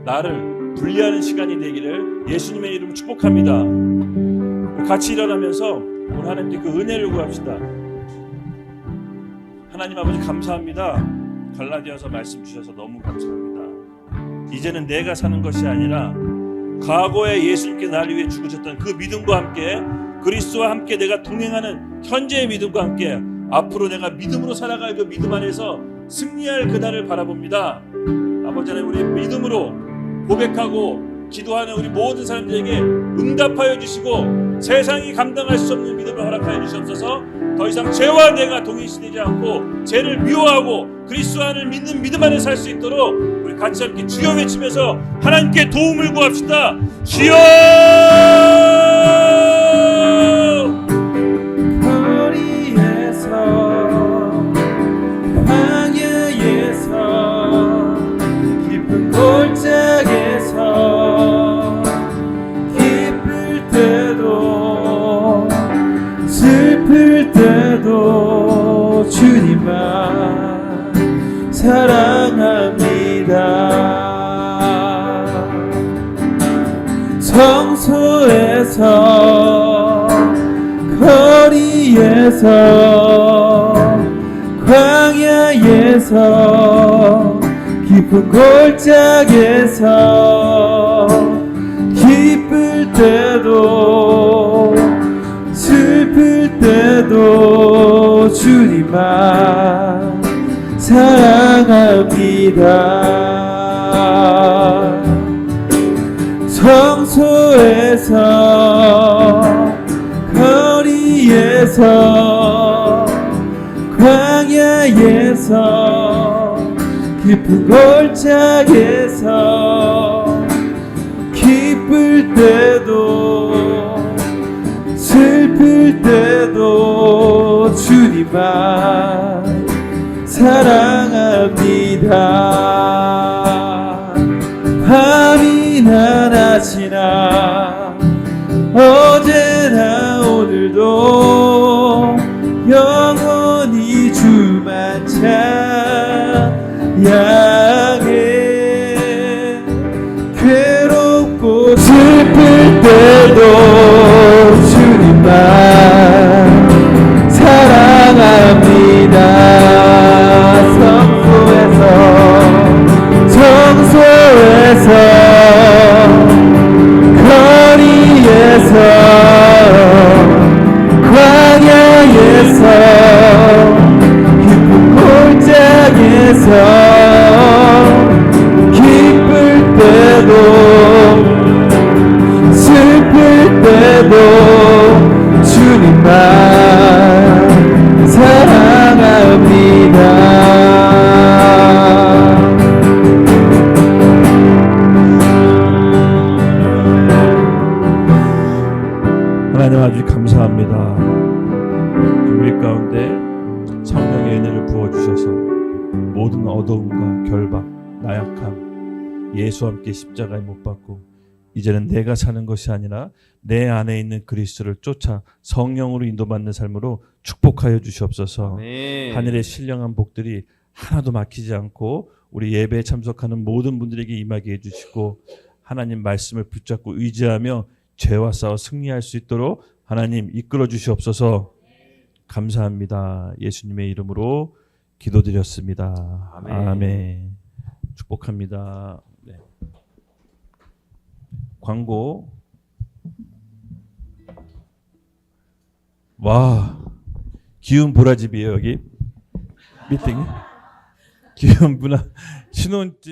Speaker 1: 나를 분리하는 시간이 되기를 예수님의 이름으로 축복합니다. 같이 일어나면서 오늘 하나님께 그 은혜를 구합시다. 하나님 아버지 감사합니다. 갈라디아서 말씀 주셔서 너무 감사합니다. 이제는 내가 사는 것이 아니라 과거에 예수님께 나를 위해 죽으셨던 그 믿음과 함께 그리스도와 함께 내가 동행하는 현재의 믿음과 함께 앞으로 내가 믿음으로 살아갈 그 믿음 안에서 승리할 그날을 바라봅니다. 아버지 하나님, 우리 믿음으로 고백하고 기도하는 우리 모든 사람들에게 응답하여 주시고 세상이 감당할 수 없는 믿음을 허락하여 주시옵소서. 더 이상 죄와 내가 동일시되지 않고 죄를 미워하고 그리스도 안을 믿는 믿음 안에 살 수 있도록 우리 같이 함께 주여 외치면서 하나님께 도움을 구합시다. 주여!
Speaker 2: 주님만 사랑합니다. 성소에서 거리에서 광야에서 깊은 골짜기에서 기쁠 때도 슬플 때도 주님만 사랑합니다. 성소에서 거리에서 광야에서 깊은 골짜기에서 기쁠 때도 슬플 때도 주님만 사랑합니다. 밤이 비난하시나 어제나 오늘도 영원히 주만 찬양해. 괴롭고 슬플 때도 주님만 사랑합니다. 성소에서 거리에서 광야에서 깊은 골짜기에서 기쁠 때도 슬플 때도 주님만 사랑합니다. 하나님 아주 감사합니다. 우리 가운데 성령의 은혜를 부어주셔서 모든 어두움과 결박, 나약함, 예수와 함께 십자가에 못 박고 이제는 내가 사는 것이 아니라 내 안에 있는 그리스도를 쫓아 성령으로 인도받는 삶으로 축복하여 주시옵소서.
Speaker 3: 아멘.
Speaker 2: 하늘의 신령한 복들이 하나도 막히지 않고 우리 예배에 참석하는 모든 분들에게 임하게 해주시고 하나님 말씀을 붙잡고 의지하며 죄와 싸워 승리할 수 있도록 하나님 이끌어 주시옵소서. 감사합니다. 예수님의 이름으로 기도드렸습니다.
Speaker 3: 아멘.
Speaker 2: 아멘. 축복합니다. 네. 광고. 와, 기운 보라집이에요 여기 미팅이. 기운 분화 신혼집.